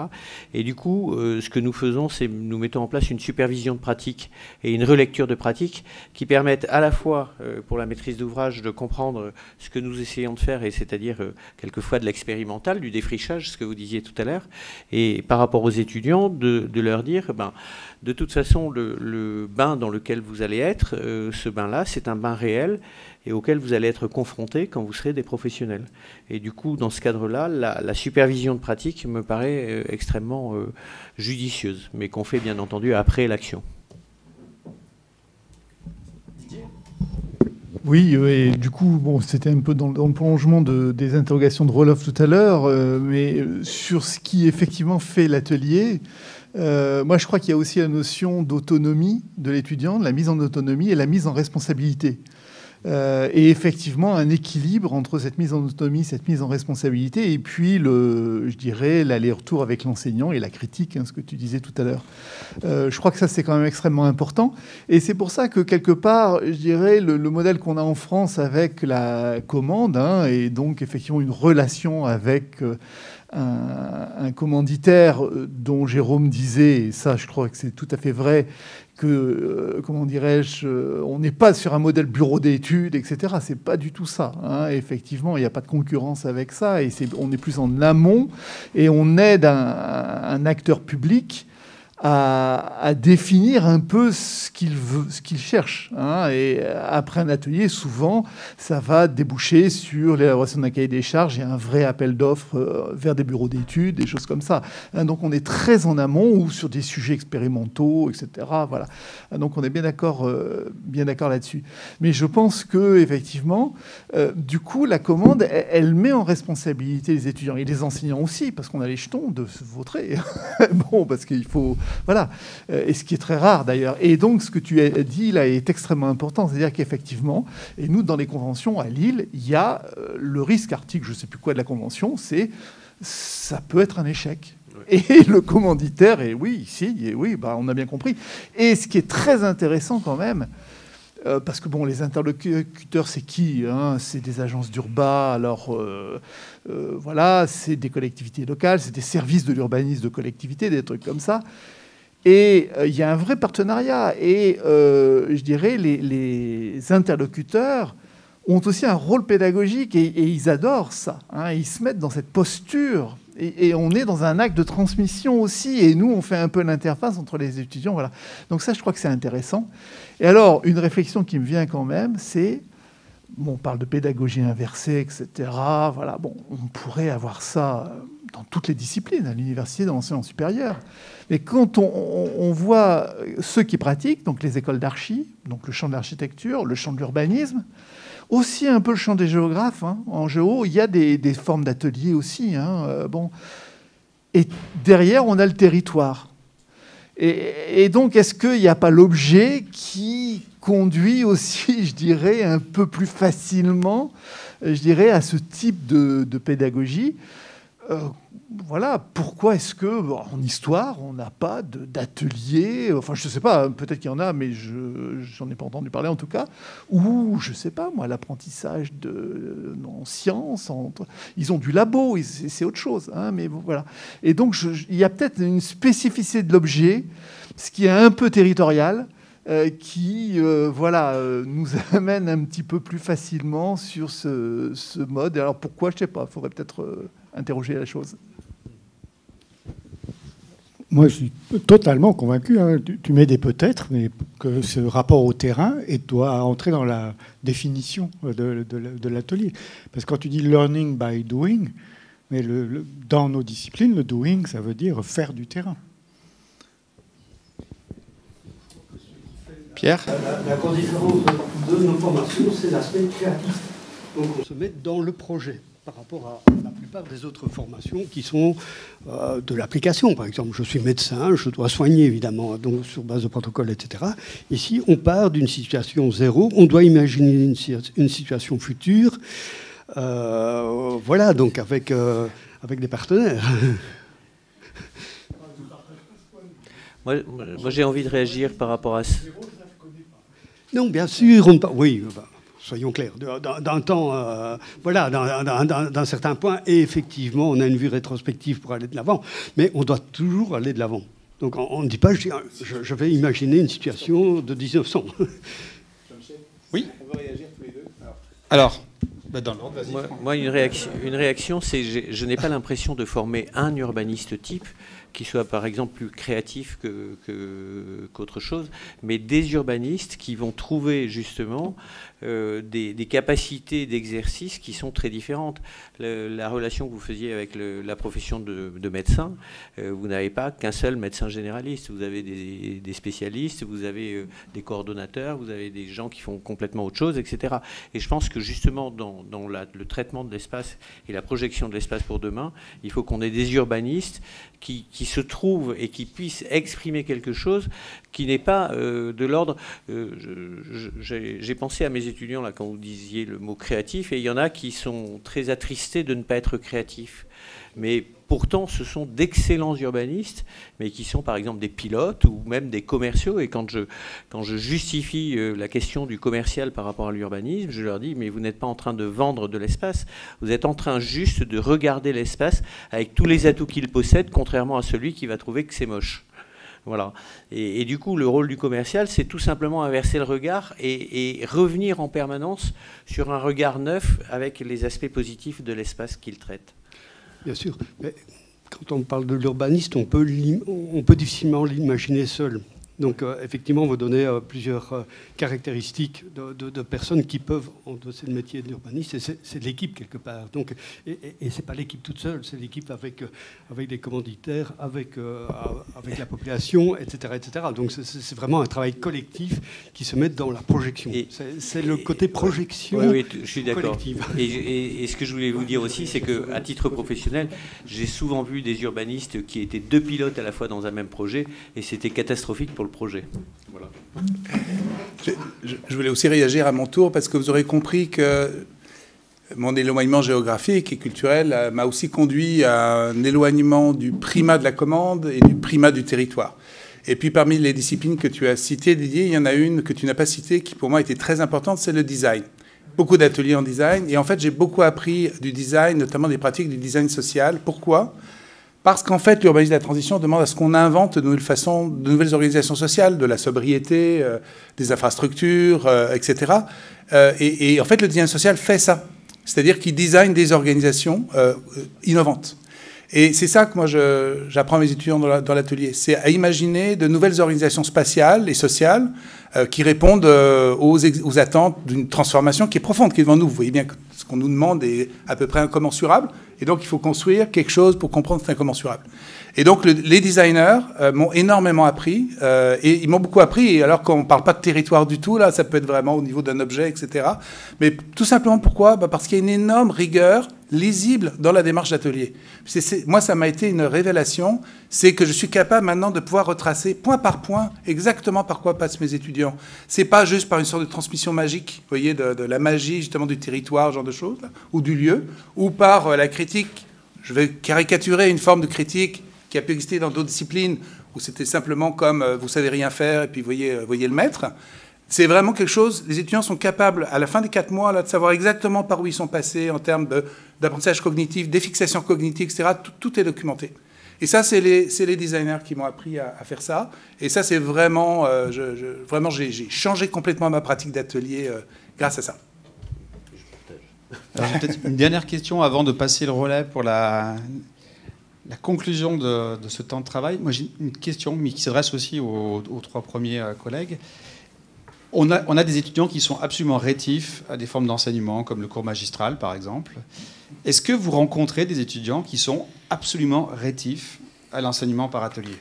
Et du coup, ce que nous faisons, c'est nous mettons en place une supervision de pratique et une relecture de pratique qui permettent à la fois pour la maîtrise d'ouvrage de comprendre ce que nous essayons de faire, et c'est-à-dire quelquefois de l'expérimental, du défrichage, ce que vous disiez tout à l'heure, et par rapport aux étudiants, de leur dire, de toute façon, le bain dans lequel vous allez être, ce bain-là, c'est un bain réel et auquel vous allez être confrontés quand vous serez des professionnels. Et du coup, dans ce cadre-là, la supervision de pratique me paraît extrêmement judicieuse, mais qu'on fait bien entendu après l'action. Oui, et du coup, bon, c'était un peu dans le prolongement des interrogations de Roloff tout à l'heure, mais sur ce qui effectivement fait l'atelier, moi je crois qu'il y a aussi la notion d'autonomie de l'étudiant, la mise en autonomie et la mise en responsabilité. Et effectivement, un équilibre entre cette mise en autonomie, cette mise en responsabilité, et puis, je dirais, l'aller-retour avec l'enseignant et la critique, hein, ce que tu disais tout à l'heure. Je crois que ça, c'est quand même extrêmement important. Et c'est pour ça que, quelque part, je dirais, le modèle qu'on a en France avec la commande, hein, et donc, effectivement, une relation avec un commanditaire dont Jérôme disait, et ça, je crois que c'est tout à fait vrai, que, comment dirais-je, on n'est pas sur un modèle bureau d'études, etc. C'est pas du tout ça, hein. Effectivement, il n'y a pas de concurrence avec ça, et on est plus en amont, et on aide un acteur public à définir un peu ce qu'il veut, ce qu'il cherche, hein. Et après un atelier, souvent, ça va déboucher sur l'élaboration d'un cahier des charges et un vrai appel d'offres vers des bureaux d'études, des choses comme ça, hein. Donc on est très en amont ou sur des sujets expérimentaux, etc. Voilà. Donc on est bien d'accord là-dessus. Mais je pense que effectivement, du coup, la commande, elle met en responsabilité les étudiants et les enseignants aussi, parce qu'on a les jetons de se vautrer. Bon, parce qu'il faut... Voilà, et ce qui est très rare d'ailleurs. Et donc, ce que tu as dit là est extrêmement important, c'est-à-dire qu'effectivement, et nous, dans les conventions à Lille, il y a le risque article, je ne sais plus quoi de la convention, c'est ça peut être un échec. Et le commanditaire, et oui, si, et oui, bah, on a bien compris. Et ce qui est très intéressant quand même, parce que bon, les interlocuteurs, c'est qui, hein? C'est des agences d'urba, alors voilà, c'est des collectivités locales, c'est des services de l'urbanisme de collectivités, des trucs comme ça. Et il y a un vrai partenariat. Et je dirais, les interlocuteurs ont aussi un rôle pédagogique et ils adorent ça, hein. Ils se mettent dans cette posture. Et on est dans un acte de transmission aussi. Et nous, on fait un peu l'interface entre les étudiants. Voilà. Donc ça, je crois que c'est intéressant. Et alors, une réflexion qui me vient quand même, c'est... Bon, on parle de pédagogie inversée, etc. Voilà. Bon, on pourrait avoir ça dans toutes les disciplines, à l'université, dans l'enseignement supérieur. Mais quand on voit ceux qui pratiquent, donc les écoles d'archi, donc le champ de l'architecture, le champ de l'urbanisme, aussi un peu le champ des géographes, hein. En géo, il y a des formes d'ateliers aussi, hein. Bon. Et derrière, on a le territoire. Et donc, est-ce qu'il n'y a pas l'objet qui conduit aussi, je dirais, un peu plus facilement, je dirais, à ce type de pédagogie? Voilà, pourquoi est-ce que, en histoire, on n'a pas d'atelier, enfin, je ne sais pas, peut-être qu'il y en a, mais je n'en ai pas entendu parler en tout cas, ou, je ne sais pas, moi, l'apprentissage en sciences, ils ont du labo, c'est autre chose, hein, mais voilà. Et donc, il y a peut-être une spécificité de l'objet, ce qui est un peu territorial, qui voilà, nous amène un petit peu plus facilement sur ce mode. Alors pourquoi, je ne sais pas, il faudrait peut-être interroger la chose. Moi, je suis totalement convaincu, hein. Tu mets des peut-être, mais que ce rapport au terrain doit entrer dans la définition de l'atelier. Parce que quand tu dis learning by doing, mais dans nos disciplines, le doing, ça veut dire faire du terrain. Pierre ? La grande différence de nos formations, c'est l'aspect créatif. Donc on se met dans le projet par rapport à la plupart des autres formations qui sont de l'application. Par exemple, je suis médecin, je dois soigner évidemment, donc sur base de protocoles, etc. Ici, on part d'une situation zéro, on doit imaginer une situation future, voilà, donc avec des partenaires. Moi j'ai envie de réagir par rapport à ça. Non, bien sûr, oui, soyons clairs. D'un temps, voilà, d'un certain point, et effectivement, on a une vue rétrospective pour aller de l'avant, mais on doit toujours aller de l'avant. Donc on ne dit pas, je vais imaginer une situation de 1900. Oui. On va réagir tous les deux. Alors dans l'ordre, vas-y. Moi, une réaction, c'est je n'ai pas l'impression de former un urbaniste type qui soit par exemple plus créatif qu'autre chose, mais des urbanistes qui vont trouver justement des capacités d'exercice qui sont très différentes. La relation que vous faisiez avec la profession de médecin, vous n'avez pas qu'un seul médecin généraliste, vous avez des spécialistes, vous avez des coordonnateurs, vous avez des gens qui font complètement autre chose, etc. Et je pense que justement dans le traitement de l'espace et la projection de l'espace pour demain, il faut qu'on ait des urbanistes qui qui se trouvent et qui puissent exprimer quelque chose qui n'est pas de l'ordre... J'ai pensé à mes étudiants là quand vous disiez le mot créatif, et il y en a qui sont très attristés de ne pas être créatifs. Mais pourtant, ce sont d'excellents urbanistes, mais qui sont par exemple des pilotes ou même des commerciaux. Et quand je justifie la question du commercial par rapport à l'urbanisme, je leur dis, mais vous n'êtes pas en train de vendre de l'espace, vous êtes en train juste de regarder l'espace avec tous les atouts qu'il possède, contrairement à celui qui va trouver que c'est moche. Voilà. Et du coup, le rôle du commercial, c'est tout simplement inverser le regard et revenir en permanence sur un regard neuf avec les aspects positifs de l'espace qu'il traite. Bien sûr, mais quand on parle de l'urbaniste, on peut difficilement l'imaginer seul. Donc effectivement, vous donnez plusieurs caractéristiques de personnes qui peuvent endosser le métier de l'urbaniste, et c'est l'équipe quelque part. Donc, et c'est pas l'équipe toute seule, c'est l'équipe avec des commanditaires, avec la population, etc., etc. Donc c'est vraiment un travail collectif qui se met dans la projection. C'est le côté projection. Oui, je suis d'accord. Et ce que je voulais vous dire aussi, c'est qu'à titre professionnel, j'ai souvent vu des urbanistes qui étaient deux pilotes à la fois dans un même projet, et c'était catastrophique pour le projet. Voilà. Je voulais aussi réagir à mon tour parce que vous aurez compris que mon éloignement géographique et culturel m'a aussi conduit à un éloignement du primat de la commande et du primat du territoire. Et puis parmi les disciplines que tu as citées, Didier, il y en a une que tu n'as pas citée qui pour moi était très importante, c'est le design. Beaucoup d'ateliers en design, et en fait j'ai beaucoup appris du design, notamment des pratiques du design social. Pourquoi ? Parce qu'en fait, l'urbanisme de la transition demande à ce qu'on invente de nouvelles façons, de nouvelles organisations sociales, de la sobriété, des infrastructures, etc. Et en fait, le design social fait ça. C'est-à-dire qu'il design des organisations innovantes. Et c'est ça que moi, j'apprends à mes étudiants dans l'atelier. C'est à imaginer de nouvelles organisations spatiales et sociales qui répondent aux attentes d'une transformation qui est profonde, qui est devant nous. Vous voyez bien que ce qu'on nous demande est à peu près incommensurable. Et donc, il faut construire quelque chose pour comprendre que c'est incommensurable. Et donc, les designers m'ont énormément appris. Et ils m'ont beaucoup appris. Et alors qu'on ne parle pas de territoire du tout, là, ça peut être vraiment au niveau d'un objet, etc. Mais tout simplement, pourquoi ? Parce qu'il y a une énorme rigueur lisible dans la démarche d'atelier. Moi, ça m'a été une révélation. C'est que je suis capable maintenant de pouvoir retracer point par point exactement par quoi passent mes étudiants. C'est pas juste par une sorte de transmission magique, vous voyez, de la magie justement du territoire, ce genre de choses, là, ou du lieu, ou par la critique. Je vais caricaturer une forme de critique qui a pu exister dans d'autres disciplines, où c'était simplement comme vous savez rien faire et puis voyez le maître. C'est vraiment quelque chose, les étudiants sont capables, à la fin des 4 mois, là, de savoir exactement par où ils sont passés en termes d'apprentissage cognitif, des fixations cognitives, etc. Tout est documenté. Et ça, c'est les designers qui m'ont appris à faire ça. Et ça, c'est vraiment... vraiment, j'ai changé complètement ma pratique d'atelier grâce à ça. Alors, j'ai peut-être une dernière question avant de passer le relais pour la conclusion de ce temps de travail. Moi, j'ai une question, mais qui s'adresse aussi aux 3 premiers collègues. On a des étudiants qui sont absolument rétifs à des formes d'enseignement, comme le cours magistral, par exemple. Est-ce que vous rencontrez des étudiants qui sont absolument rétifs à l'enseignement par atelier ?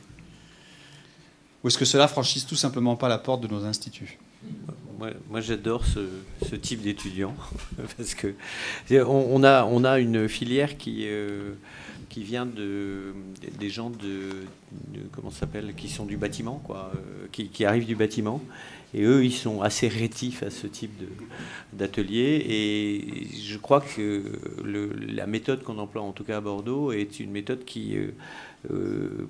Ou est-ce que cela franchisse tout simplement pas la porte de nos instituts ? Moi, j'adore ce type d'étudiants, parce que on a une filière qui vient des gens comment ça s'appelle, qui sont du bâtiment, quoi, qui arrivent du bâtiment. Et eux, ils sont assez rétifs à ce type d'atelier. Et je crois que la méthode qu'on emploie, en tout cas à Bordeaux, est une méthode qui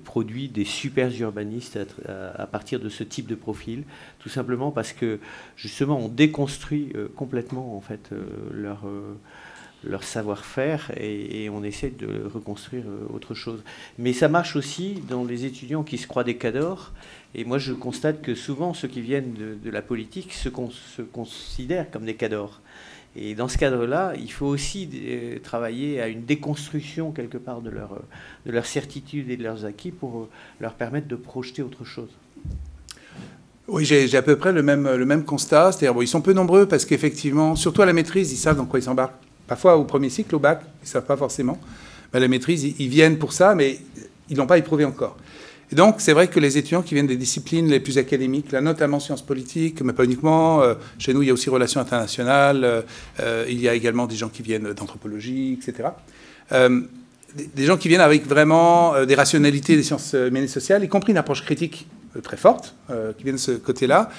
produit des super urbanistes à partir de ce type de profil, tout simplement parce que, justement, on déconstruit complètement, en fait, leur savoir-faire et on essaie de reconstruire autre chose. Mais ça marche aussi dans les étudiants qui se croient des cadors. Et moi, je constate que souvent, ceux qui viennent de la politique se considèrent comme des cadors. Et dans ce cadre-là, il faut aussi travailler à une déconstruction, quelque part, de leur certitude et de leurs acquis pour leur permettre de projeter autre chose. Oui, j'ai à peu près le même constat. C'est-à-dire, bon, ils sont peu nombreux parce qu'effectivement, surtout à la maîtrise, ils savent dans quoi ils s'embarquent. Parfois, au premier cycle, au bac, ils ne savent pas forcément. Ben, la maîtrise, ils viennent pour ça, mais ils ne l'ont pas éprouvé encore. Et donc, c'est vrai que les étudiants qui viennent des disciplines les plus académiques, là, notamment sciences politiques, mais pas uniquement, chez nous, il y a aussi relations internationales, il y a également des gens qui viennent d'anthropologie, etc. des gens qui viennent avec vraiment des rationalités des sciences humaines et sociales, y compris une approche critique très forte, qui viennent de ce côté-là,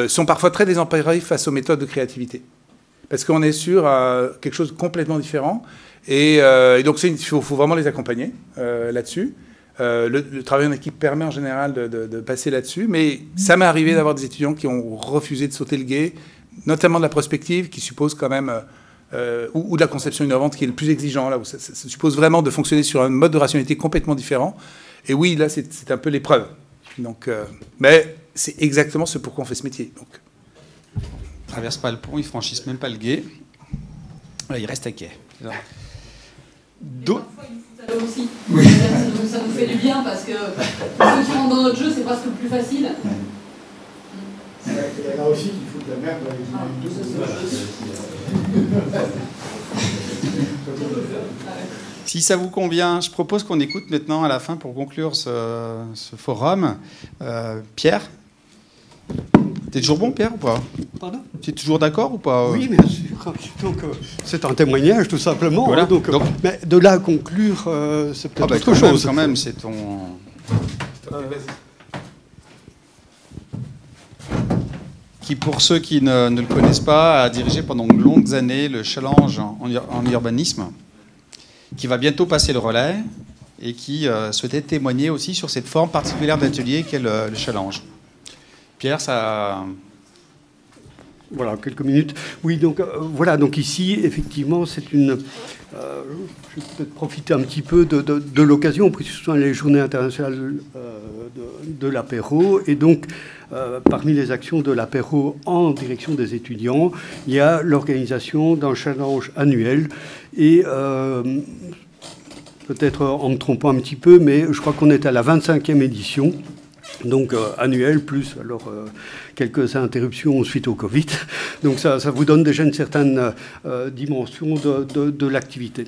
sont parfois très désemparés face aux méthodes de créativité. Parce qu'on est sur quelque chose de complètement différent. Et donc, il faut vraiment les accompagner là-dessus. Le travail en équipe permet en général de passer là-dessus. Mais ça m'est arrivé d'avoir des étudiants qui ont refusé de sauter le gué, notamment de la prospective, qui suppose quand même... ou de la conception innovante, qui est le plus exigeant, là où ça suppose vraiment de fonctionner sur un mode de rationalité complètement différent. Et oui, là, c'est un peu l'épreuve. Donc, mais c'est exactement ce pourquoi on fait ce métier. Donc. Ils ne traversent pas le pont, ils ne franchissent même pas le gué. Ils restent à quai. Parfois, ils foutent à l'eau aussi. Oui. Ça nous fait du bien parce que ceux qui rentrent dans notre jeu, c'est presque plus facile. Il y en a aussi qui foutent la merde avec les Si ça vous convient, je propose qu'on écoute maintenant à la fin, pour conclure ce forum, Pierre. T'es toujours bon, Pierre, ou pas? Pardon? Tu es toujours d'accord ou pas? Oui, bien sûr. Donc, c'est un témoignage, tout simplement. Voilà. Donc, mais de là à conclure, c'est peut-être autre chose. Quand même, c'est ton... qui, pour ceux qui ne le connaissent pas, a dirigé pendant de longues années le challenge en urbanisme, qui va bientôt passer le relais et qui souhaitait témoigner aussi sur cette forme particulière d'atelier qu'est le challenge. Pierre, ça... Voilà, quelques minutes. Oui, donc voilà, donc ici, effectivement, c'est une... je vais peut-être profiter un petit peu de l'occasion, puisque ce sont les journées internationales de l'apéro. Et donc, parmi les actions de l'apéro en direction des étudiants, il y a l'organisation d'un challenge annuel. Et peut-être en me trompant un petit peu, mais je crois qu'on est à la 25e édition. Donc annuel, plus alors quelques interruptions suite au Covid. Donc ça vous donne déjà une certaine dimension de l'activité.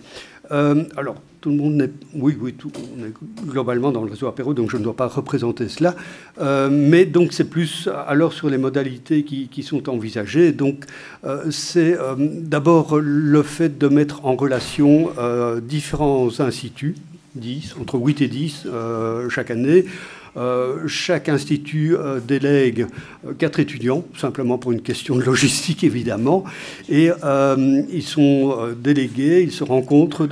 Alors, tout le monde est... Oui, on est globalement dans le réseau apéro, donc je ne dois pas représenter cela. Mais donc c'est plus alors sur les modalités qui sont envisagées. Donc c'est d'abord le fait de mettre en relation différents instituts, 10, entre 8 et 10 chaque année. Chaque institut délègue 4 étudiants, simplement pour une question de logistique évidemment, et ils sont délégués, ils se rencontrent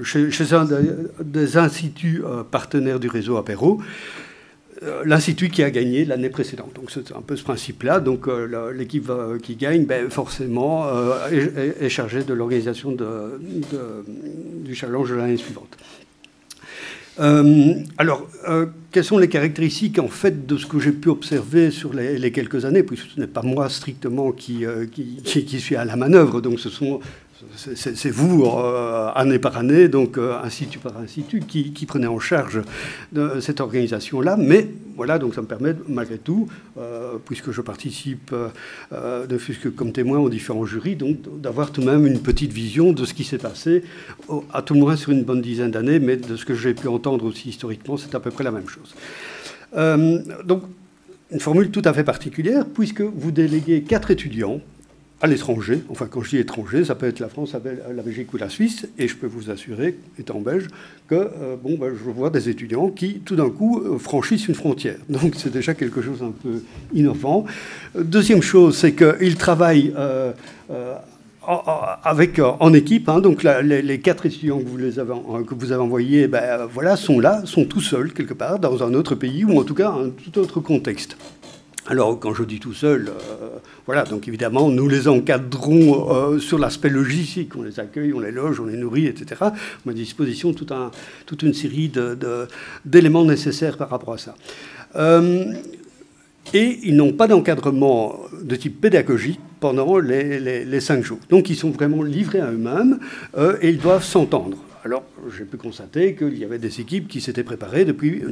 chez un des instituts partenaires du réseau apéro, l'institut qui a gagné l'année précédente. Donc c'est un peu ce principe-là. Donc l'équipe qui gagne, forcément, est chargée de l'organisation du challenge de l'année suivante. Alors, quelles sont les caractéristiques en fait de ce que j'ai pu observer sur les quelques années, puisque ce n'est pas moi strictement qui suis à la manœuvre, donc c'est vous, année par année, donc institut par institut, qui prenez en charge de cette organisation-là. Mais voilà, donc ça me permet, malgré tout, puisque je participe, ne fût-ce que comme témoin aux différents jurys, donc d'avoir tout de même une petite vision de ce qui s'est passé, à tout le moins sur une bonne dizaine d'années, mais de ce que j'ai pu entendre aussi historiquement, c'est à peu près la même chose. Donc, une formule tout à fait particulière, puisque vous déléguez 4 étudiants à l'étranger. Enfin, quand je dis étranger, ça peut être la France, la Belgique ou la Suisse. Et je peux vous assurer, étant belge, que je vois des étudiants qui, tout d'un coup, franchissent une frontière. Donc, c'est déjà quelque chose un peu innovant. Deuxième chose, c'est qu'ils travaillent en équipe. Hein. Donc, les 4 étudiants que vous avez envoyés, sont là, sont tout seuls, quelque part, dans un autre pays, ou en tout cas, un tout autre contexte. Alors, quand je dis tout seul, voilà, donc évidemment, nous les encadrons sur l'aspect logistique. On les accueille, on les loge, on les nourrit, etc. On met à disposition toute une série d'éléments nécessaires par rapport à ça. Et ils n'ont pas d'encadrement de type pédagogique pendant les 5 jours. Donc, ils sont vraiment livrés à eux-mêmes et ils doivent s'entendre. Alors, j'ai pu constater qu'il y avait des équipes qui s'étaient préparées depuis...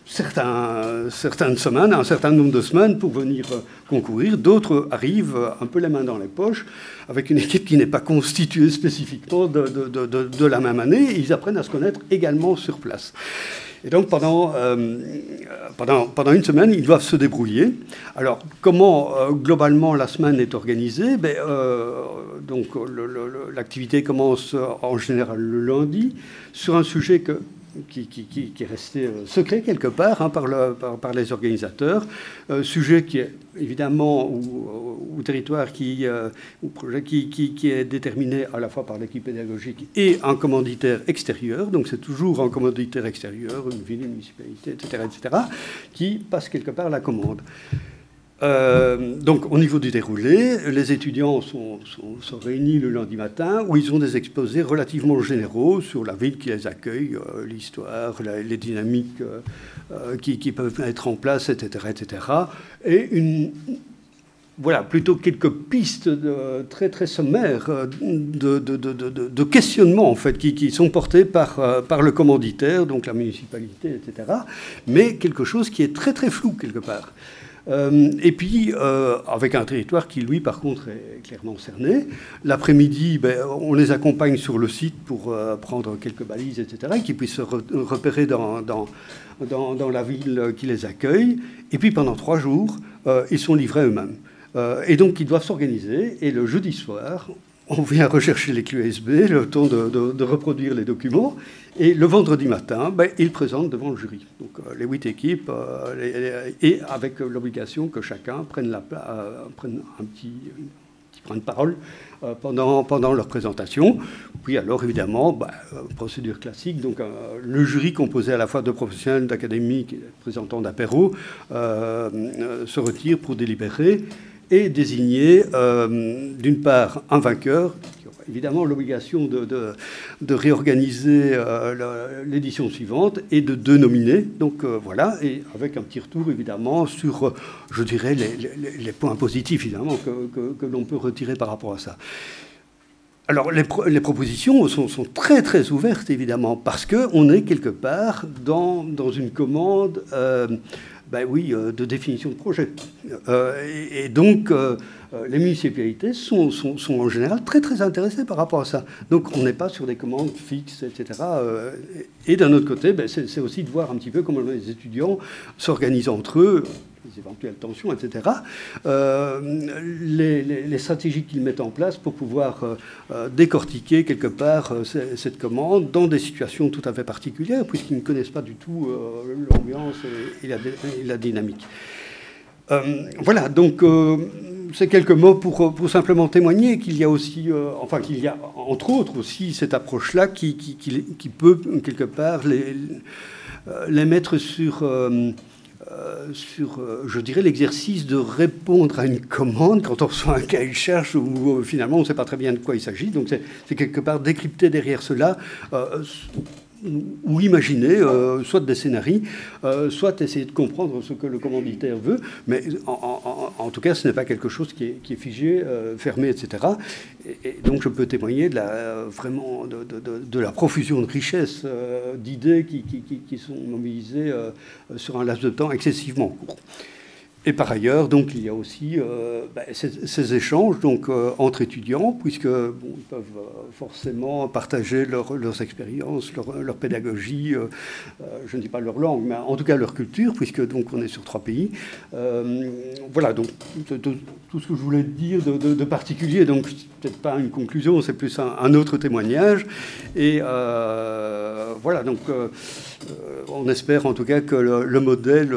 certaines semaines, un certain nombre de semaines pour venir concourir. D'autres arrivent un peu les mains dans les poches avec une équipe qui n'est pas constituée spécifiquement de la même année. Ils apprennent à se connaître également sur place. Et donc pendant une semaine, ils doivent se débrouiller. Alors comment globalement la semaine est organisée? Donc l'activité commence en général le lundi sur un sujet qui est resté secret quelque part par les organisateurs, sujet qui est évidemment ou territoire ou projet qui est déterminé à la fois par l'équipe pédagogique et un commanditaire extérieur, donc c'est toujours un commanditaire extérieur, une ville, une municipalité, etc., qui passe quelque part la commande. Donc au niveau du déroulé, les étudiants sont réunis le lundi matin où ils ont des exposés relativement généraux sur la ville qui les accueille, l'histoire, les dynamiques qui peuvent être en place, etc. Et voilà, plutôt quelques pistes très très sommaires de questionnement en fait qui sont portés par le commanditaire, donc la municipalité, etc. Mais quelque chose qui est très très flou quelque part. Et puis, avec un territoire qui, lui, par contre, est clairement cerné. L'après-midi, on les accompagne sur le site pour prendre quelques balises, etc., et qu'ils puissent se repérer dans la ville qui les accueille. Et puis, pendant 3 jours, ils sont livrés eux-mêmes. Et donc, ils doivent s'organiser. Et le jeudi soir, on vient rechercher les clés USB, le temps de reproduire les documents. Et le vendredi matin, ils présentent devant le jury. Donc les 8 équipes, et avec l'obligation que chacun prenne un petit temps de parole pendant leur présentation. Puis alors, évidemment, procédure classique. Donc le jury composé à la fois de professionnels d'académie et de représentants d'apéro se retire pour délibérer et désigner, d'une part, un vainqueur, qui aura évidemment l'obligation de réorganiser l'édition suivante, et de 2 nominés. Donc voilà, et avec un petit retour, évidemment, sur, je dirais, les points positifs, évidemment, que l'on peut retirer par rapport à ça. Alors, les propositions sont très, très ouvertes, évidemment, parce qu'on est quelque part dans une commande... de définition de projet. Et donc, les municipalités sont en général très, très intéressées par rapport à ça. Donc, on n'est pas sur des commandes fixes, etc. Et d'un autre côté, c'est aussi de voir un petit peu comment les étudiants s'organisent entre eux, les éventuelles tensions, etc. Les stratégies qu'ils mettent en place pour pouvoir décortiquer quelque part cette commande dans des situations tout à fait particulières, puisqu'ils ne connaissent pas du tout l'ambiance et la dynamique. Voilà, donc c'est quelques mots pour simplement témoigner qu'il y a aussi, qu'il y a entre autres aussi cette approche-là qui peut quelque part les mettre sur je dirais, l'exercice de répondre à une commande quand on reçoit un cahier de charge où finalement on ne sait pas très bien de quoi il s'agit. Donc c'est quelque part décrypter derrière cela ou imaginer soit des scénarios, soit essayer de comprendre ce que le commanditaire veut. Mais en tout cas, ce n'est pas quelque chose qui est figé, fermé, etc. Et donc je peux témoigner vraiment de la profusion de richesses, d'idées qui sont mobilisées sur un laps de temps excessivement court. Et par ailleurs, donc, il y a aussi ces échanges donc, entre étudiants, puisque ils peuvent forcément partager leurs expériences, leur pédagogie, je ne dis pas leur langue, mais en tout cas leur culture, puisque donc, on est sur 3 pays. Voilà, donc tout ce que je voulais dire de particulier, donc peut-être pas une conclusion, c'est plus un autre témoignage. Et voilà, donc on espère en tout cas que le modèle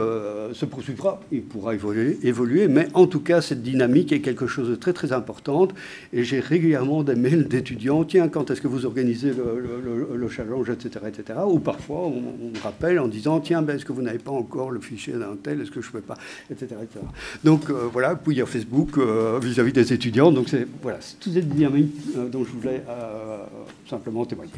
se poursuivra, il pourra évoluer, mais en tout cas, cette dynamique est quelque chose de très, très importante. Et j'ai régulièrement des mails d'étudiants, tiens, quand est-ce que vous organisez le challenge, etc., etc. Ou parfois, on me rappelle en disant, tiens, est-ce que vous n'avez pas encore le fichier d'un tel, est-ce que je ne peux pas, etc., etc. Donc, voilà, puis il y a Facebook vis-à-vis des étudiants. Donc, c'est toute cette dynamique dont je voulais simplement témoigner.